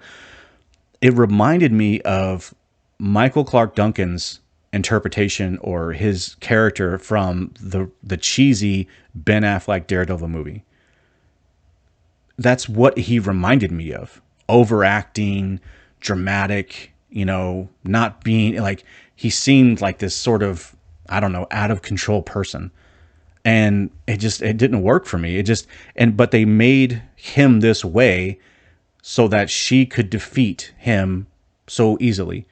it reminded me of Michael Clark Duncan's interpretation, or his character from the cheesy Ben Affleck Daredevil movie. That's what he reminded me of. Overacting, dramatic, not being like, he seemed like this sort of, I don't know, out of control person. And it didn't work for me. But they made him this way so that she could defeat him so easily.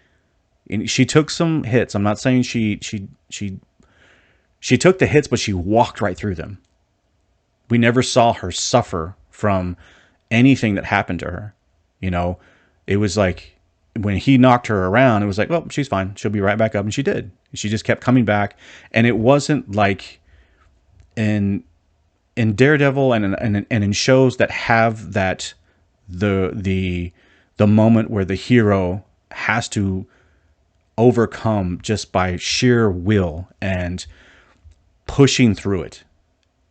And she took some hits. I'm not saying she took the hits, but she walked right through them. We never saw her suffer from anything that happened to her. It was like when he knocked her around, it was like, well, she's fine. She'll be right back up. And she did. She just kept coming back. And it wasn't like in Daredevil and in shows that have that, the moment where the hero has to overcome just by sheer will and pushing through it.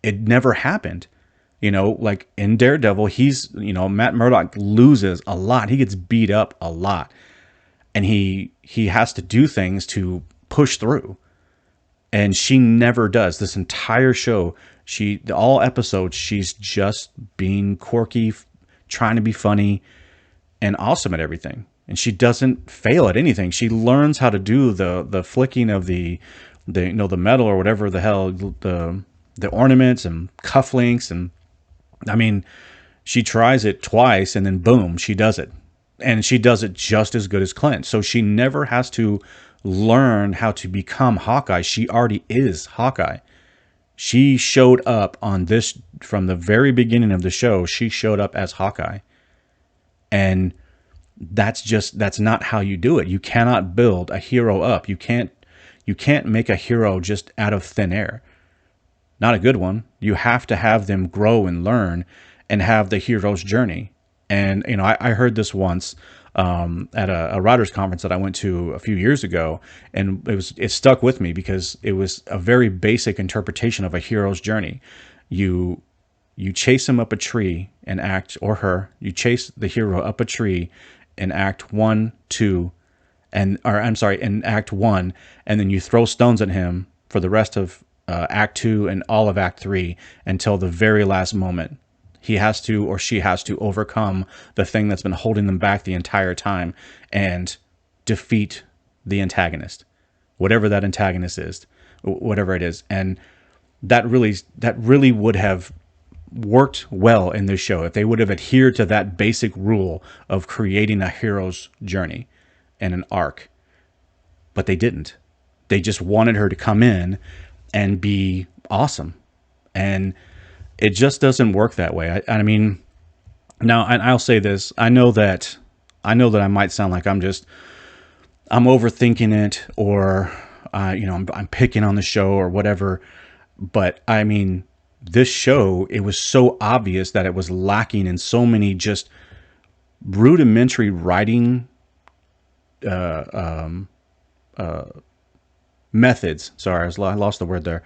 It never happened. Like in Daredevil, Matt Murdock loses a lot. He gets beat up a lot, and he has to do things to push through. And she never does. This entire show, all episodes, she's just being quirky, trying to be funny and awesome at everything. And she doesn't fail at anything. She learns how to do the flicking of the metal or whatever the hell, the ornaments and cufflinks. And I mean, she tries it twice, and then boom, she does it. And she does it just as good as Clint. So she never has to learn how to become Hawkeye. She already is Hawkeye. She showed up on this from the very beginning of the show. She showed up as Hawkeye. And that's not how you do it. You cannot build a hero up. You can't make a hero just out of thin air. Not a good one. You have to have them grow and learn and have the hero's journey. And, I heard this once at a writer's conference that I went to a few years ago, and it stuck with me because it was a very basic interpretation of a hero's journey. You chase him up a tree and act, or her, you chase the hero up a tree in act 1, 2, in act 1, and then you throw stones at him for the rest of act 2 and all of act 3 until the very last moment. He has to, or she has to, overcome the thing that's been holding them back the entire time and defeat the antagonist, whatever that antagonist is, whatever it is. And that really would have worked well in this show if they would have adhered to that basic rule of creating a hero's journey. and an arc, but they didn't. They just wanted her to come in and be awesome. And it just doesn't work that way. I mean, now, and I'll say this, I know that I might sound like I'm overthinking it, or I'm picking on the show or whatever. But I mean, this show, it was so obvious that it was lacking in so many just rudimentary writing methods. Sorry, I lost the word there.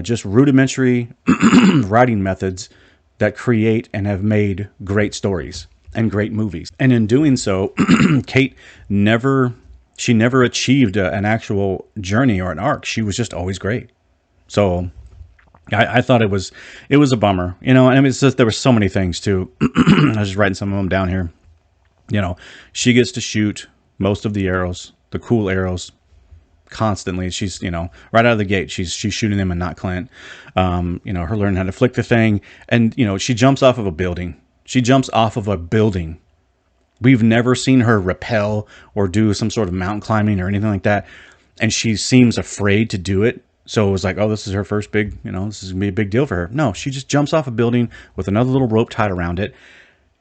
Just rudimentary writing methods that create and have made great stories and great movies. And in doing so, Kate never achieved an actual journey or an arc. She was just always great. So I thought it was a bummer, and I mean, it's just, there were so many things too. I was just writing some of them down here. She gets to shoot most of the arrows, the cool arrows, constantly. She's, right out of the gate, she's shooting them and not Clint. Her learning how to flick the thing, and she jumps off of a building. We've never seen her rappel or do some sort of mountain climbing or anything like that, and she seems afraid to do it. So it was like, oh, this is her first big, this is gonna be a big deal for her. No, she just jumps off a building with another little rope tied around it.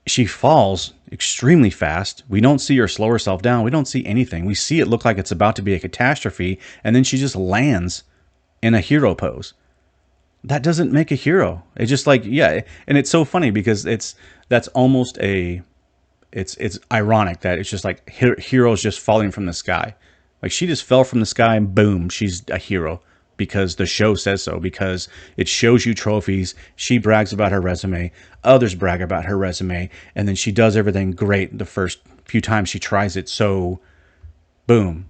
She falls extremely fast. We don't see her slow herself down. We don't see anything. We see it look like it's about to be a catastrophe, and then she just lands in a hero pose. That doesn't make a hero. It's just like, yeah, and it's so funny because it's ironic that it's just like heroes just falling from the sky. Like, she just fell from the sky and boom, she's a hero. Because the show says so, because it shows you trophies. She brags about her resume. Others brag about her resume. And then she does everything great the first few times she tries it. So, boom.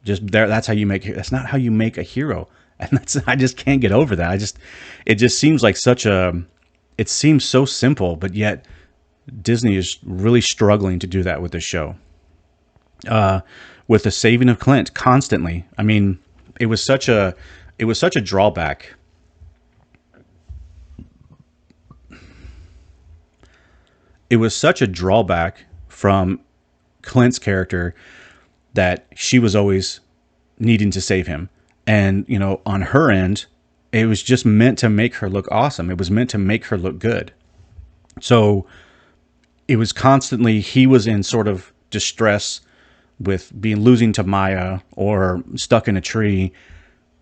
Just there. That's how you make, that's not how you make a hero. And I just can't get over that. It just seems like it seems so simple, but yet Disney is really struggling to do that with this show. With the saving of Clint constantly. I mean, it was such a drawback. It was such a drawback from Clint's character that she was always needing to save him. And, on her end, it was just meant to make her look awesome. It was meant to make her look good. So it was constantly, he was in sort of distress with losing to Maya or stuck in a tree.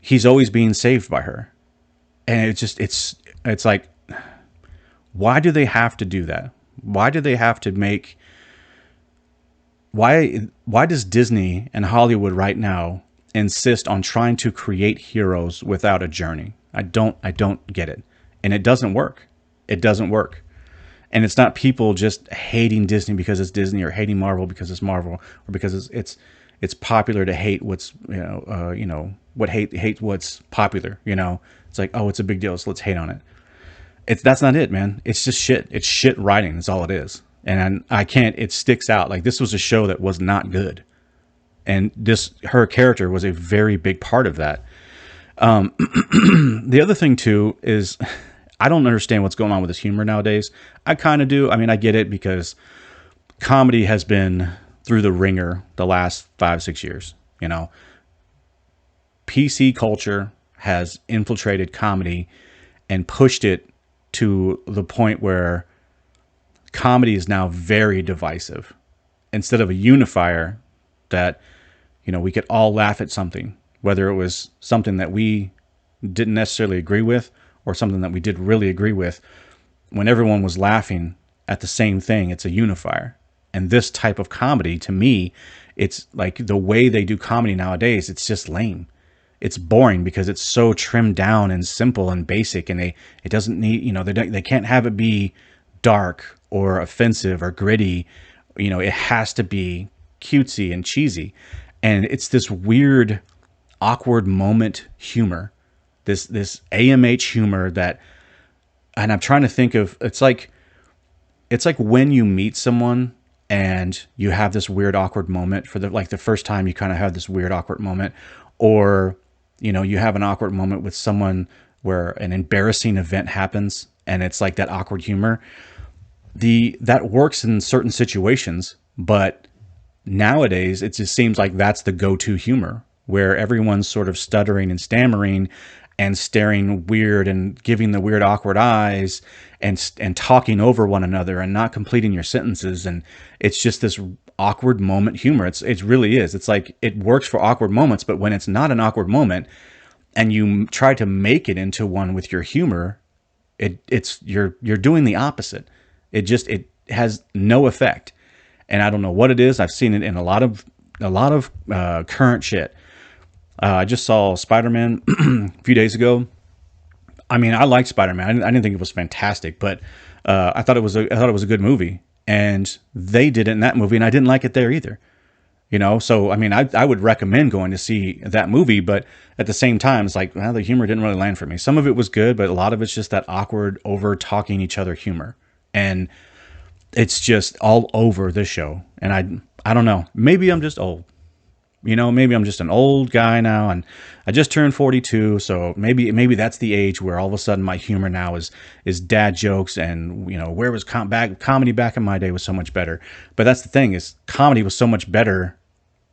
He's always being saved by her. And it's like, why do they have to do that? Why do they have to make, why does Disney and Hollywood right now insist on trying to create heroes without a journey? I don't get it. And it doesn't work. It doesn't work. And it's not people just hating Disney because it's Disney, or hating Marvel because it's Marvel, or because it's popular to hate what's hate what's popular. It's like, oh, it's a big deal, so let's hate on it. That's not it, man. It's just shit. It's shit writing. That's all it is. And I can't. It sticks out. Like, this was a show that was not good, and her character was a very big part of that. The other thing too is, I don't understand what's going on with this humor nowadays. I kind of do. I mean, I get it, because comedy has been through the ringer the last 5-6 years. PC culture has infiltrated comedy and pushed it to the point where comedy is now very divisive. Instead of a unifier that, we could all laugh at something, whether it was something that we didn't necessarily agree with, or something that we did really agree with, when everyone was laughing at the same thing, it's a unifier. And this type of comedy, to me, it's like, the way they do comedy nowadays, it's just lame. It's boring because it's so trimmed down and simple and basic, and it doesn't need, they can't have it be dark or offensive or gritty. It has to be cutesy and cheesy. And it's this weird, awkward moment humor. This AMH humor that, and I'm trying to think of, it's like when you meet someone and you have this weird awkward moment for the first time, you kind of have this weird awkward moment, or you have an awkward moment with someone where an embarrassing event happens, and it's like that awkward humor. That works in certain situations, but nowadays it just seems like that's the go-to humor, where everyone's sort of stuttering and stammering and staring weird and giving the weird awkward eyes and talking over one another and not completing your sentences. And it's just this awkward moment humor. It really is. It's like it works for awkward moments, but when it's not an awkward moment and you try to make it into one with your humor, you're doing the opposite. It has no effect. And I don't know what it is. I've seen it in a lot of current shit. I just saw Spider-Man a few days ago. I mean, I liked Spider-Man. I didn't think it was fantastic, but I thought it was a good movie. And they did it in that movie, and I didn't like it there either. You know, so I mean, I would recommend going to see that movie, but at the same time, it's like, well, the humor didn't really land for me. Some of it was good, but a lot of it's just that awkward, over talking each other humor, and it's just all over this show. And I don't know. Maybe I'm just old. You know, maybe I'm just an old guy now, and I just turned 42, so maybe that's the age where all of a sudden my humor now is dad jokes, and you know, where was comedy back in my day was so much better. But that's the thing, is comedy was so much better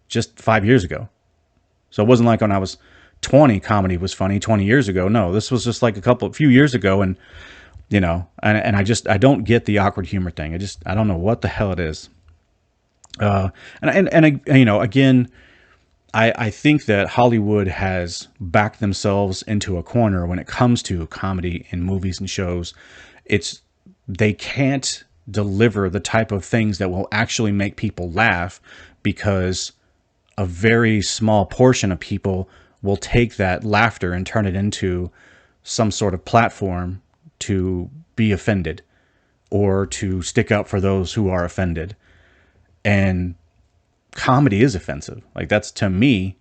just 5 years ago. So it wasn't like when I was 20 comedy was funny 20 years ago. No, this was just like a few years ago, and you know, and I don't get the awkward humor thing. I don't know what the hell it is. And you know, again, I think that Hollywood has backed themselves into a corner when it comes to comedy in movies and shows. They can't deliver the type of things that will actually make people laugh, because a very small portion of people will take that laughter and turn it into some sort of platform to be offended or to stick up for those who are offended. And comedy is offensive. Like, that's, to me,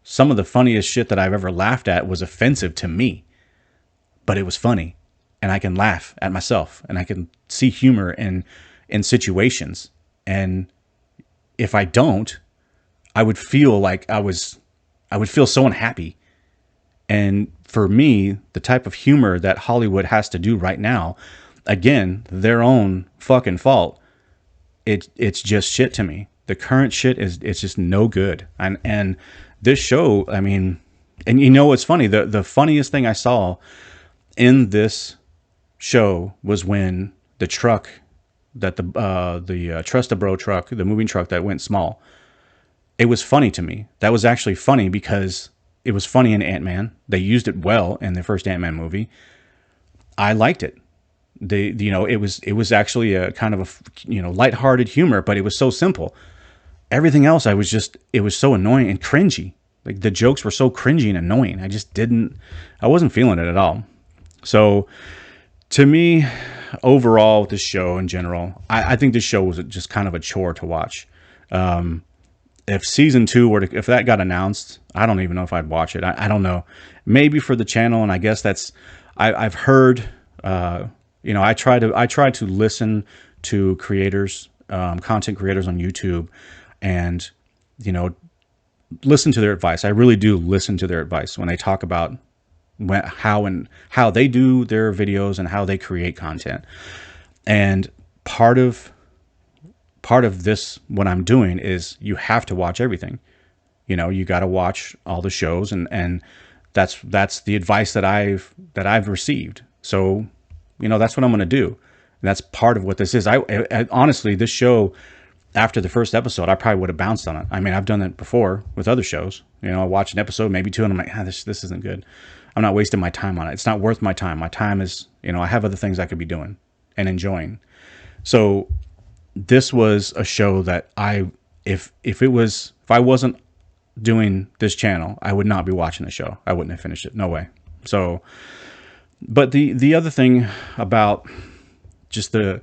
some of the funniest shit that I've ever laughed at was offensive to me, but it was funny, and I can laugh at myself, and I can see humor in situations. And if I don't, I would feel like I would feel so unhappy. And for me, the type of humor that Hollywood has to do right now, again, their own fucking fault, it's just shit to me. The current shit it's just no good. And this show, I mean, and you know what's funny? The funniest thing I saw in this show was when the truck that the Trust-a-Bro truck, the moving truck that went small, it was funny to me. That was actually funny because it was funny in Ant-Man. They used it well in the first Ant-Man movie. I liked it. It was actually a kind of a, you know, lighthearted humor, but it was so simple. Everything else, it was so annoying and cringy. Like, the jokes were so cringy and annoying. I wasn't feeling it at all. So to me, overall, this show in general, I think this show was just kind of a chore to watch. If season 2 if that got announced, I don't even know if I'd watch it. I don't know. Maybe for the channel. And I guess I've heard, you know, I try to listen to creators, content creators on YouTube, and, you know, listen to their advice. I really do listen to their advice when they talk about how they do their videos and how they create content. And part of this, what I'm doing, is you have to watch everything. You know, you got to watch all the shows, and that's the advice that I've received. So, you know, that's what I'm going to do. And that's part of what this is. I honestly, this show, after the first episode, I probably would have bounced on it. I mean, I've done that before with other shows. You know, I watch an episode, maybe 2, and I'm like, this isn't good. I'm not wasting my time on it. It's not worth my time. My time is, you know, I have other things I could be doing and enjoying. So this was a show that if I wasn't doing this channel, I would not be watching the show. I wouldn't have finished it. No way. So, but the other thing about just the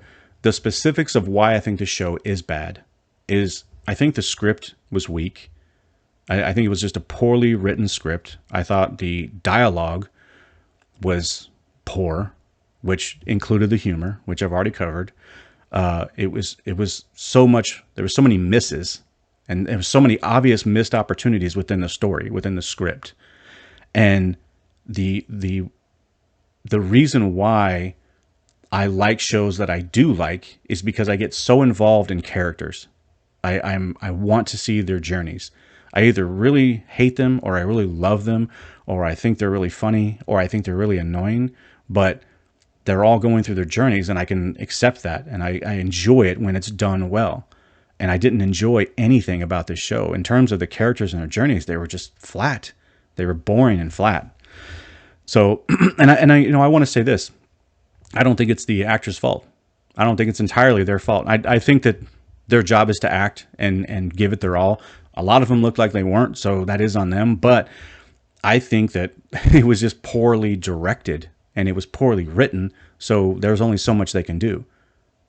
specifics of why I think the show is bad is, I think the script was weak. I think it was just a poorly written script. I thought the dialogue was poor, which included the humor, which I've already covered. It was so much, there were so many misses, and there was so many obvious missed opportunities within the story, within the script. And the reason why I like shows that I do like is because I get so involved in characters. I want to see their journeys. I either really hate them, or I really love them, or I think they're really funny, or I think they're really annoying, but they're all going through their journeys, and I can accept that, and I enjoy it when it's done well. And I didn't enjoy anything about this show. In terms of the characters and their journeys, they were just flat. They were boring and flat. So, and I want to say this. I don't think it's the actor's fault. I don't think it's entirely their fault. I think that their job is to act and give it their all. A lot of them looked like they weren't, so that is on them. But I think that it was just poorly directed and it was poorly written. So there's only so much they can do.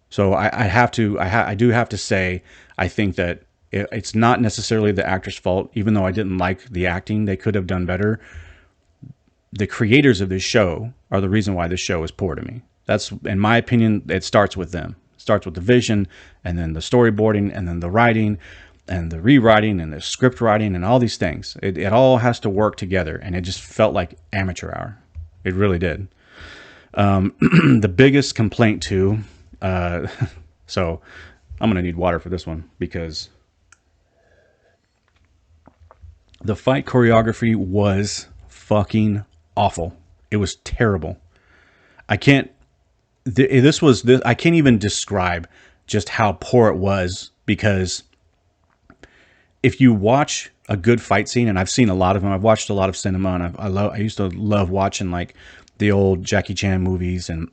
So I do have to say, I think that it's not necessarily the actor's fault, even though I didn't like the acting. They could have done better. The creators of this show are the reason why this show is poor to me. That's, in my opinion, it starts with them. It starts with the vision, and then the storyboarding, and then the writing, and the rewriting, and the script writing, and all these things. It all has to work together, and it just felt like amateur hour. It really did. The biggest complaint too, so I'm going to need water for this one, because the fight choreography was fucking awful. It was terrible. I can't even describe just how poor it was, because if you watch a good fight scene, and I've seen a lot of them, I've watched a lot of cinema, and I used to love watching like the old Jackie Chan movies, and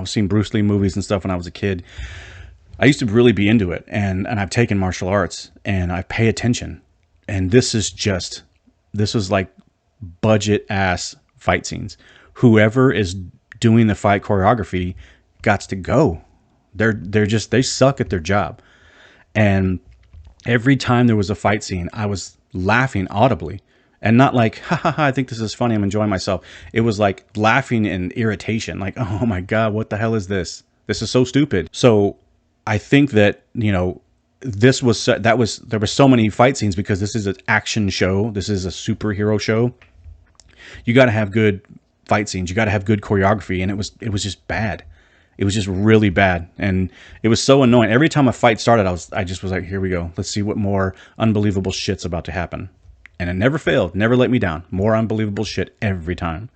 seen Bruce Lee movies and stuff when I was a kid. I used to really be into it, and I've taken martial arts, and I pay attention. And this was like budget ass fight scenes. Whoever is doing the fight choreography got to go. They suck at their job. And every time there was a fight scene, I was laughing audibly. And not like, ha ha ha, I think this is funny, I'm enjoying myself. It was like laughing and irritation. Like, oh my God, what the hell is this? This is so stupid. So I think that, there were so many fight scenes, because this is an action show. This is a superhero show. You got to have good fight scenes. You got to have good choreography. And it was just bad. It was just really bad. And it was so annoying. Every time a fight started, I just was like, here we go. Let's see what more unbelievable shit's about to happen. And it never failed, never let me down. More unbelievable shit every time.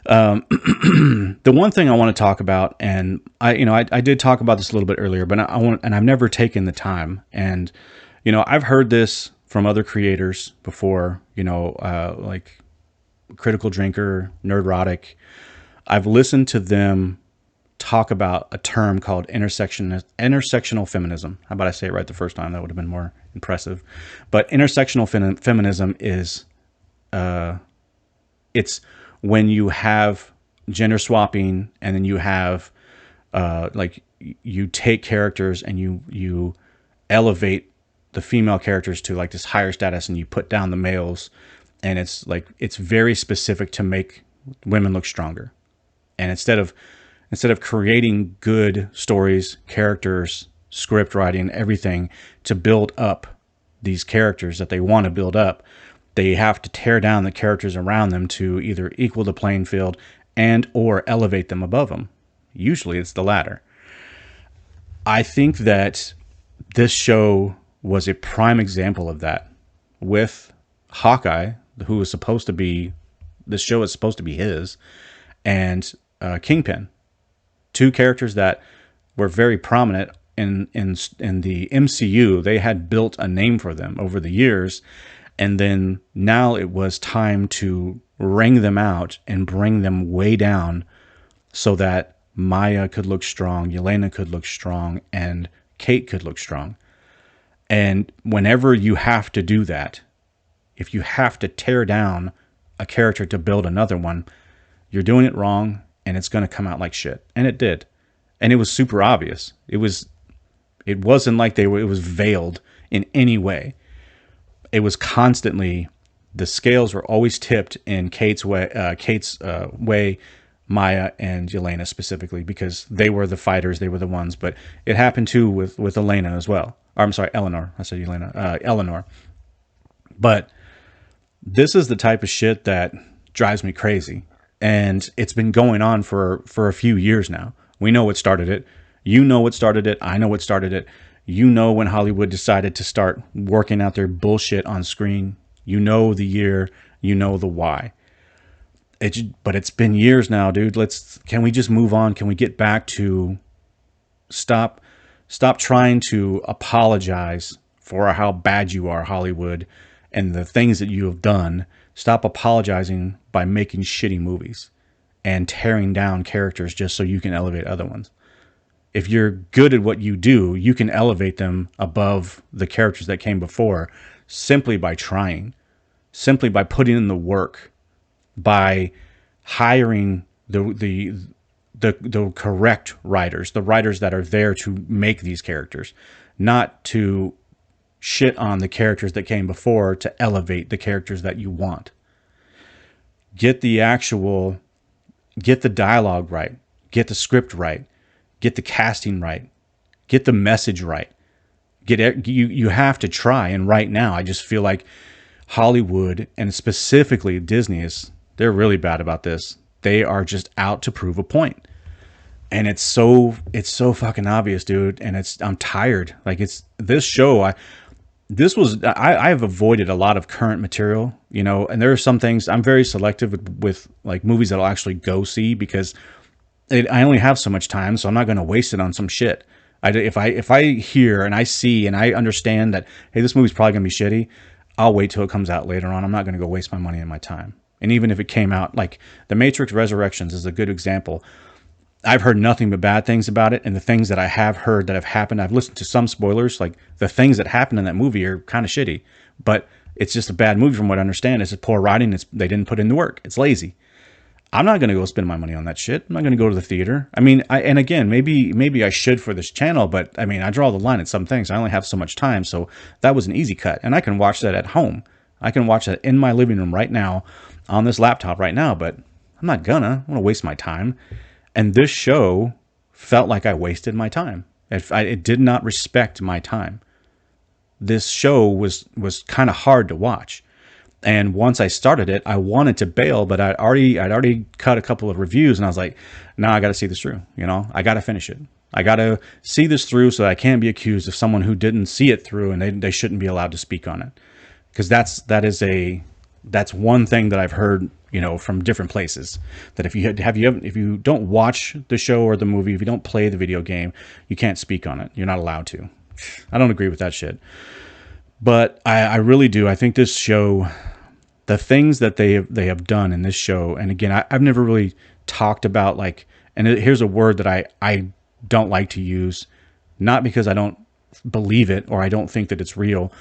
The one thing I want to talk about, and I did talk about this a little bit earlier, but I've never taken the time. And, I've heard this from other creators before, like Critical Drinker, Nerdrotic. I've listened to them talk about a term called intersectional feminism. How about I say it right the first time? That would have been more impressive. But intersectional feminism is, it's when you have gender swapping, and then you have, like, you take characters and you elevate the female characters to like this higher status, and you put down the males, and it's like, it's very specific to make women look stronger. And instead of creating good stories, characters, script writing, everything to build up these characters that they want to build up, they have to tear down the characters around them to either equal the playing field and or elevate them above them. Usually it's the latter. I think that this show was a prime example of that, with Hawkeye, who was supposed to be, this show is supposed to be his, and Kingpin. Two characters that were very prominent in the MCU. They had built a name for them over the years, and then now it was time to wring them out and bring them way down, so that Maya could look strong, Elena could look strong, and Kate could look strong. And whenever you have to do that, if you have to tear down a character to build another one, you're doing it wrong, and it's going to come out like shit. And it did. And it was super obvious. It wasn't like it was veiled in any way. It was constantly, the scales were always tipped in Kate's way, Maya and Elena specifically, because they were the fighters, they were the ones. But it happened too with Elena as well. Or, I'm sorry, Eleanor. I said Elena. Eleanor. But this is the type of shit that drives me crazy. And it's been going on for a few years now. We know what started it. You know what started it. I know what started it. You know when Hollywood decided to start working out their bullshit on screen. You know the year, you know the why. But it's been years now, dude. Can we just move on? Can we get back to stop trying to apologize for how bad you are, Hollywood, and the things that you have done. Stop apologizing by making shitty movies and tearing down characters just so you can elevate other ones. If you're good at what you do, you can elevate them above the characters that came before simply by trying, simply by putting in the work, by hiring the correct writers, the writers that are there to make these characters, not to shit on the characters that came before to elevate the characters that you want. Get the dialogue right, get the script right, get the casting right, get the message right. You have to try. And right now, I just feel like Hollywood, and specifically Disney, they're really bad about this. They are just out to prove a point. And it's so fucking obvious, dude. And I'm tired. Like, it's this show. I have avoided a lot of current material, and there are some things I'm very selective with like movies that I'll actually go see, because I only have so much time, so I'm not going to waste it on some shit. If I hear and I see and I understand that, hey, this movie's probably going to be shitty, I'll wait till it comes out later on. I'm not going to go waste my money and my time. And even if it came out, like The Matrix Resurrections is a good example. I've heard nothing but bad things about it, and the things that I have heard that have happened, I've listened to some spoilers. Like, the things that happened in that movie are kind of shitty, but it's just a bad movie from what I understand. It's poor writing. They didn't put in the work. It's lazy. I'm not going to go spend my money on that shit. I'm not going to go to the theater. I mean, and again, maybe I should for this channel, but I mean, I draw the line at some things. I only have so much time, so that was an easy cut, and I can watch that at home. I can watch that in my living room right now on this laptop right now, but I'm not gonna. I want to waste my time. And this show felt like I wasted my time. It did not respect my time. This show was kind of hard to watch. And once I started it, I wanted to bail, but I'd already cut a couple of reviews, and I was like, nah, I got to see this through. I got to finish it. I got to see this through so that I can't be accused of someone who didn't see it through, and they shouldn't be allowed to speak on it. Because that's one thing that I've heard, from different places, that if you don't watch the show or the movie, if you don't play the video game, you can't speak on it. You're not allowed to. I don't agree with that shit. But I really do. I think this show, the things that they have done in this show, and again, I've never really talked about, like, and here's a word that I don't like to use, not because I don't believe it or I don't think that it's real.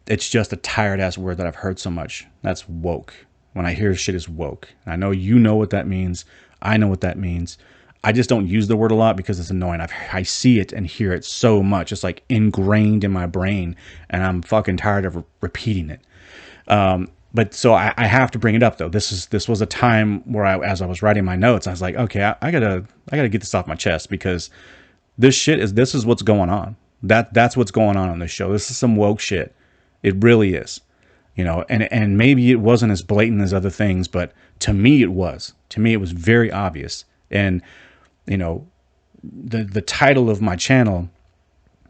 It's just a tired ass word that I've heard so much. That's woke. When I hear shit is woke. I know you know what that means. I know what that means. I just don't use the word a lot because it's annoying. I see it and hear it so much. It's like ingrained in my brain, and I'm fucking tired of repeating it. But so I have to bring it up though. This was a time where as I was writing my notes, I was like, okay, I gotta get this off my chest, because this is what's going on. That's what's going on this show. This is some woke shit. It really is, and maybe it wasn't as blatant as other things, but to me it was. To me, it was very obvious. And, the title of my channel,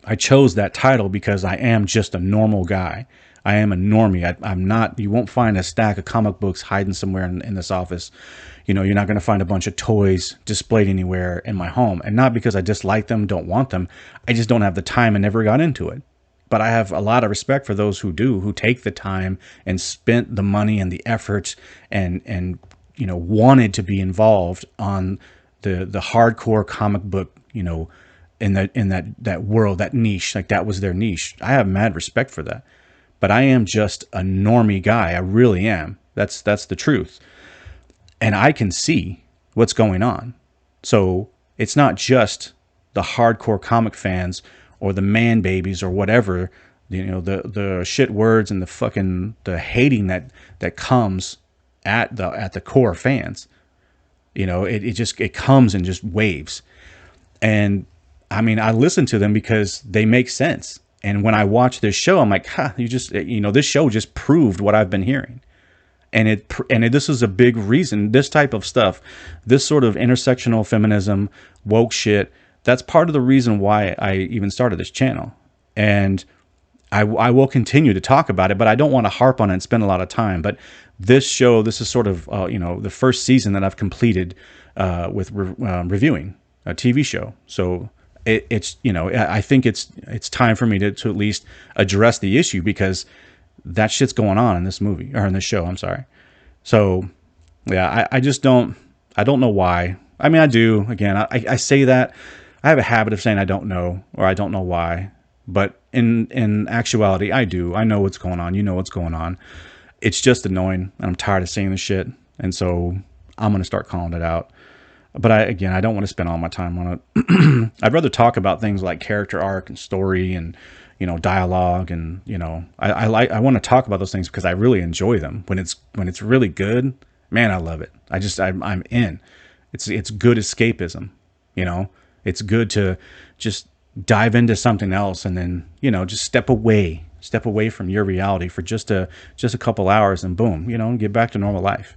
I chose that title because I am just a normal guy. I am a normie. I'm not, you won't find a stack of comic books hiding somewhere in this office. You're not going to find a bunch of toys displayed anywhere in my home. And not because I dislike them, don't want them. I just don't have the time and never got into it. But I have a lot of respect for those who do, who take the time and spent the money and the effort and wanted to be involved on the hardcore comic book, in that world, that niche. Like, that was their niche. I have mad respect for that. But I am just a normie guy. I really am. That's the truth. And I can see what's going on. So it's not just the hardcore comic fans or the man babies or whatever, the shit words and the hating that comes at the core fans. It comes in just waves. And I mean, I listen to them because they make sense. And when I watch this show, I'm like, this show just proved what I've been hearing. And this is a big reason, this type of stuff, this sort of intersectional feminism, woke shit, that's part of the reason why I even started this channel. And I will continue to talk about it, but I don't want to harp on it and spend a lot of time. But this show, this is sort of, you know, the first season that I've completed with reviewing a TV show. So it's, you know, I think it's time for me to at least address the issue, because that shit's going on in this movie, or in this show, I'm sorry. So yeah, I just don't know why. I mean, I do. Again, I say that. I have a habit of saying I don't know, or I don't know why. But in actuality, I do. I know what's going on. You know what's going on. It's just annoying, and I'm tired of seeing this shit. And so I'm going to start calling it out. But I don't want to spend all my time on it. I'd rather talk about things like character arc and story and, you know, dialogue. And, you know, I want to talk about those things because I really enjoy them. When it's really good, man, I love it. I'm in. It's good escapism, you know. It's good to just dive into something else, and then, you know, just step away from your reality for just a couple hours, and boom, you know, get back to normal life.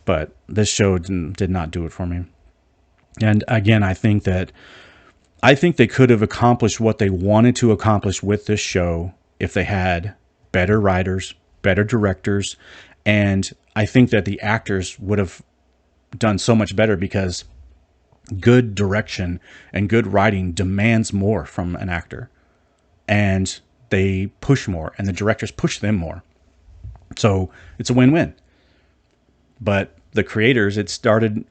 But this show did not do it for me. And again, I think they could have accomplished what they wanted to accomplish with this show if they had better writers, better directors, and I think that the actors would have done so much better, because good direction and good writing demands more from an actor, and they push more, and the directors push them more. So it's a win-win. But the creators, it started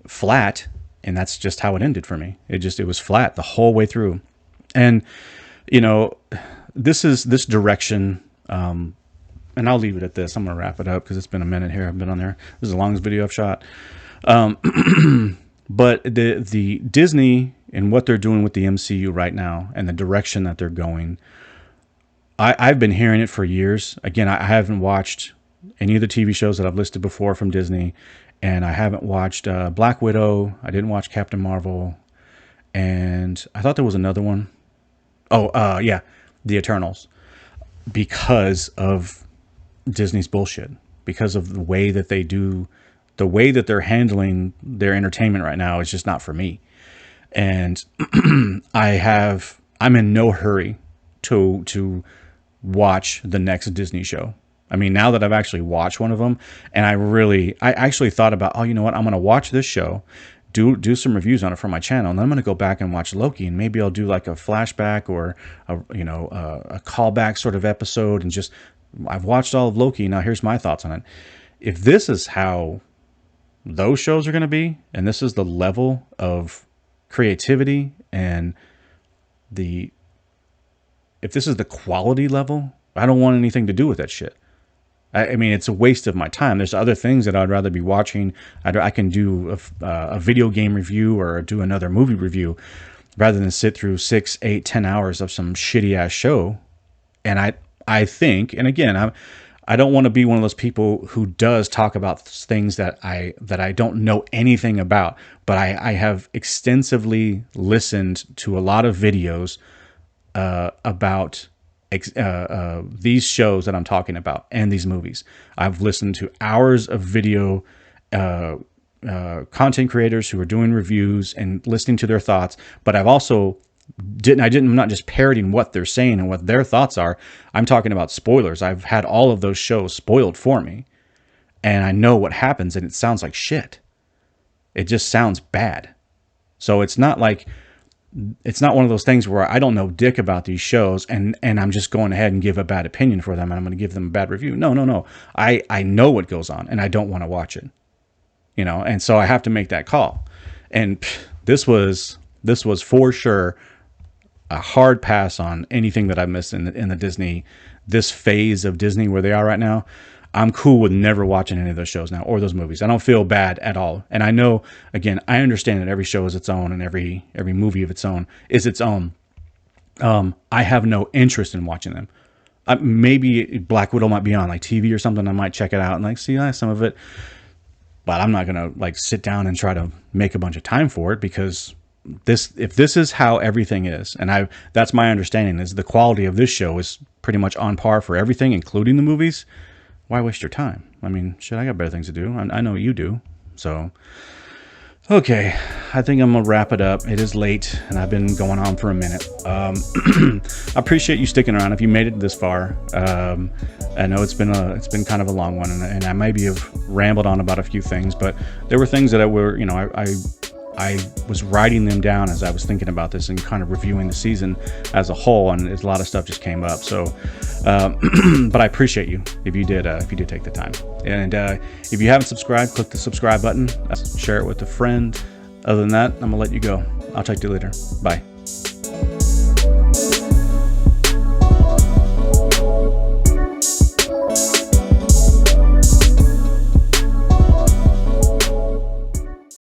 flat, and that's just how it ended for me. It was flat the whole way through. And, you know, this direction, and I'll leave it at this. I'm going to wrap it up because it's been a minute here. I've been on there. This is the longest video I've shot. But the Disney and what they're doing with the MCU right now, and the direction that they're going, I've been hearing it for years. Again, I haven't watched any of the TV shows that I've listed before from Disney, and I haven't watched Black Widow. I didn't watch Captain Marvel, and I thought there was another one. Oh, yeah, The Eternals, because of Disney's bullshit, because of the way that they're handling their entertainment right now is just not for me. And I'm in no hurry to watch the next Disney show. I mean, now that I've actually watched one of them, and I actually thought about, oh, you know what? I'm going to watch this show, do some reviews on it for my channel, and then I'm going to go back and watch Loki, and maybe I'll do like a flashback or a callback sort of episode, and just, I've watched all of Loki. Now here's my thoughts on it. If this is how those shows are going to be, and this is the level of creativity, and if this is the quality level, I don't want anything to do with that shit. I mean, it's a waste of my time. There's other things that I'd rather be watching. I can do a video game review, or do another movie review, rather than sit through 6, 8, 10 hours of some shitty ass show. And I think, and again, I don't want to be one of those people who does talk about things that I don't know anything about, but I have extensively listened to a lot of videos about these shows that I'm talking about, and these movies. I've listened to hours of video content creators who are doing reviews and listening to their thoughts, but I've also I'm not just parroting what they're saying and what their thoughts are. I'm talking about spoilers. I've had all of those shows spoiled for me, and I know what happens, and it sounds like shit. It just sounds bad. So it's not one of those things where I don't know dick about these shows, and I'm just going ahead and give a bad opinion for them, and I'm going to give them a bad review. No. I know what goes on, and I don't want to watch it. You know, and so I have to make that call. And this was for sure a hard pass on anything that I missed in the Disney, this phase of Disney where they are right now. I'm cool with never watching any of those shows now, or those movies. I don't feel bad at all. And I know, again, I understand that every show is its own, and every movie of its own is its own. I have no interest in watching them. Maybe Black Widow might be on like TV or something. I might check it out and like see some of it, but I'm not gonna like sit down and try to make a bunch of time for it, because if this is how everything is, and that's my understanding, is the quality of this show is pretty much on par for everything, including the movies. Why waste your time? I mean, shit, I got better things to do. I know you do. So Okay, I think I'm gonna wrap it up. It is late, and I've been going on for a minute. I appreciate you sticking around. If you made it this far, I know it's been kind of a long one, and I maybe have rambled on about a few things, but there were things that I was writing them down as I was thinking about this and kind of reviewing the season as a whole, and a lot of stuff just came up. So, but I appreciate you if you did take the time. And if you haven't subscribed, click the subscribe button. Share it with a friend. Other than that, I'm gonna let you go. I'll talk to you later. Bye.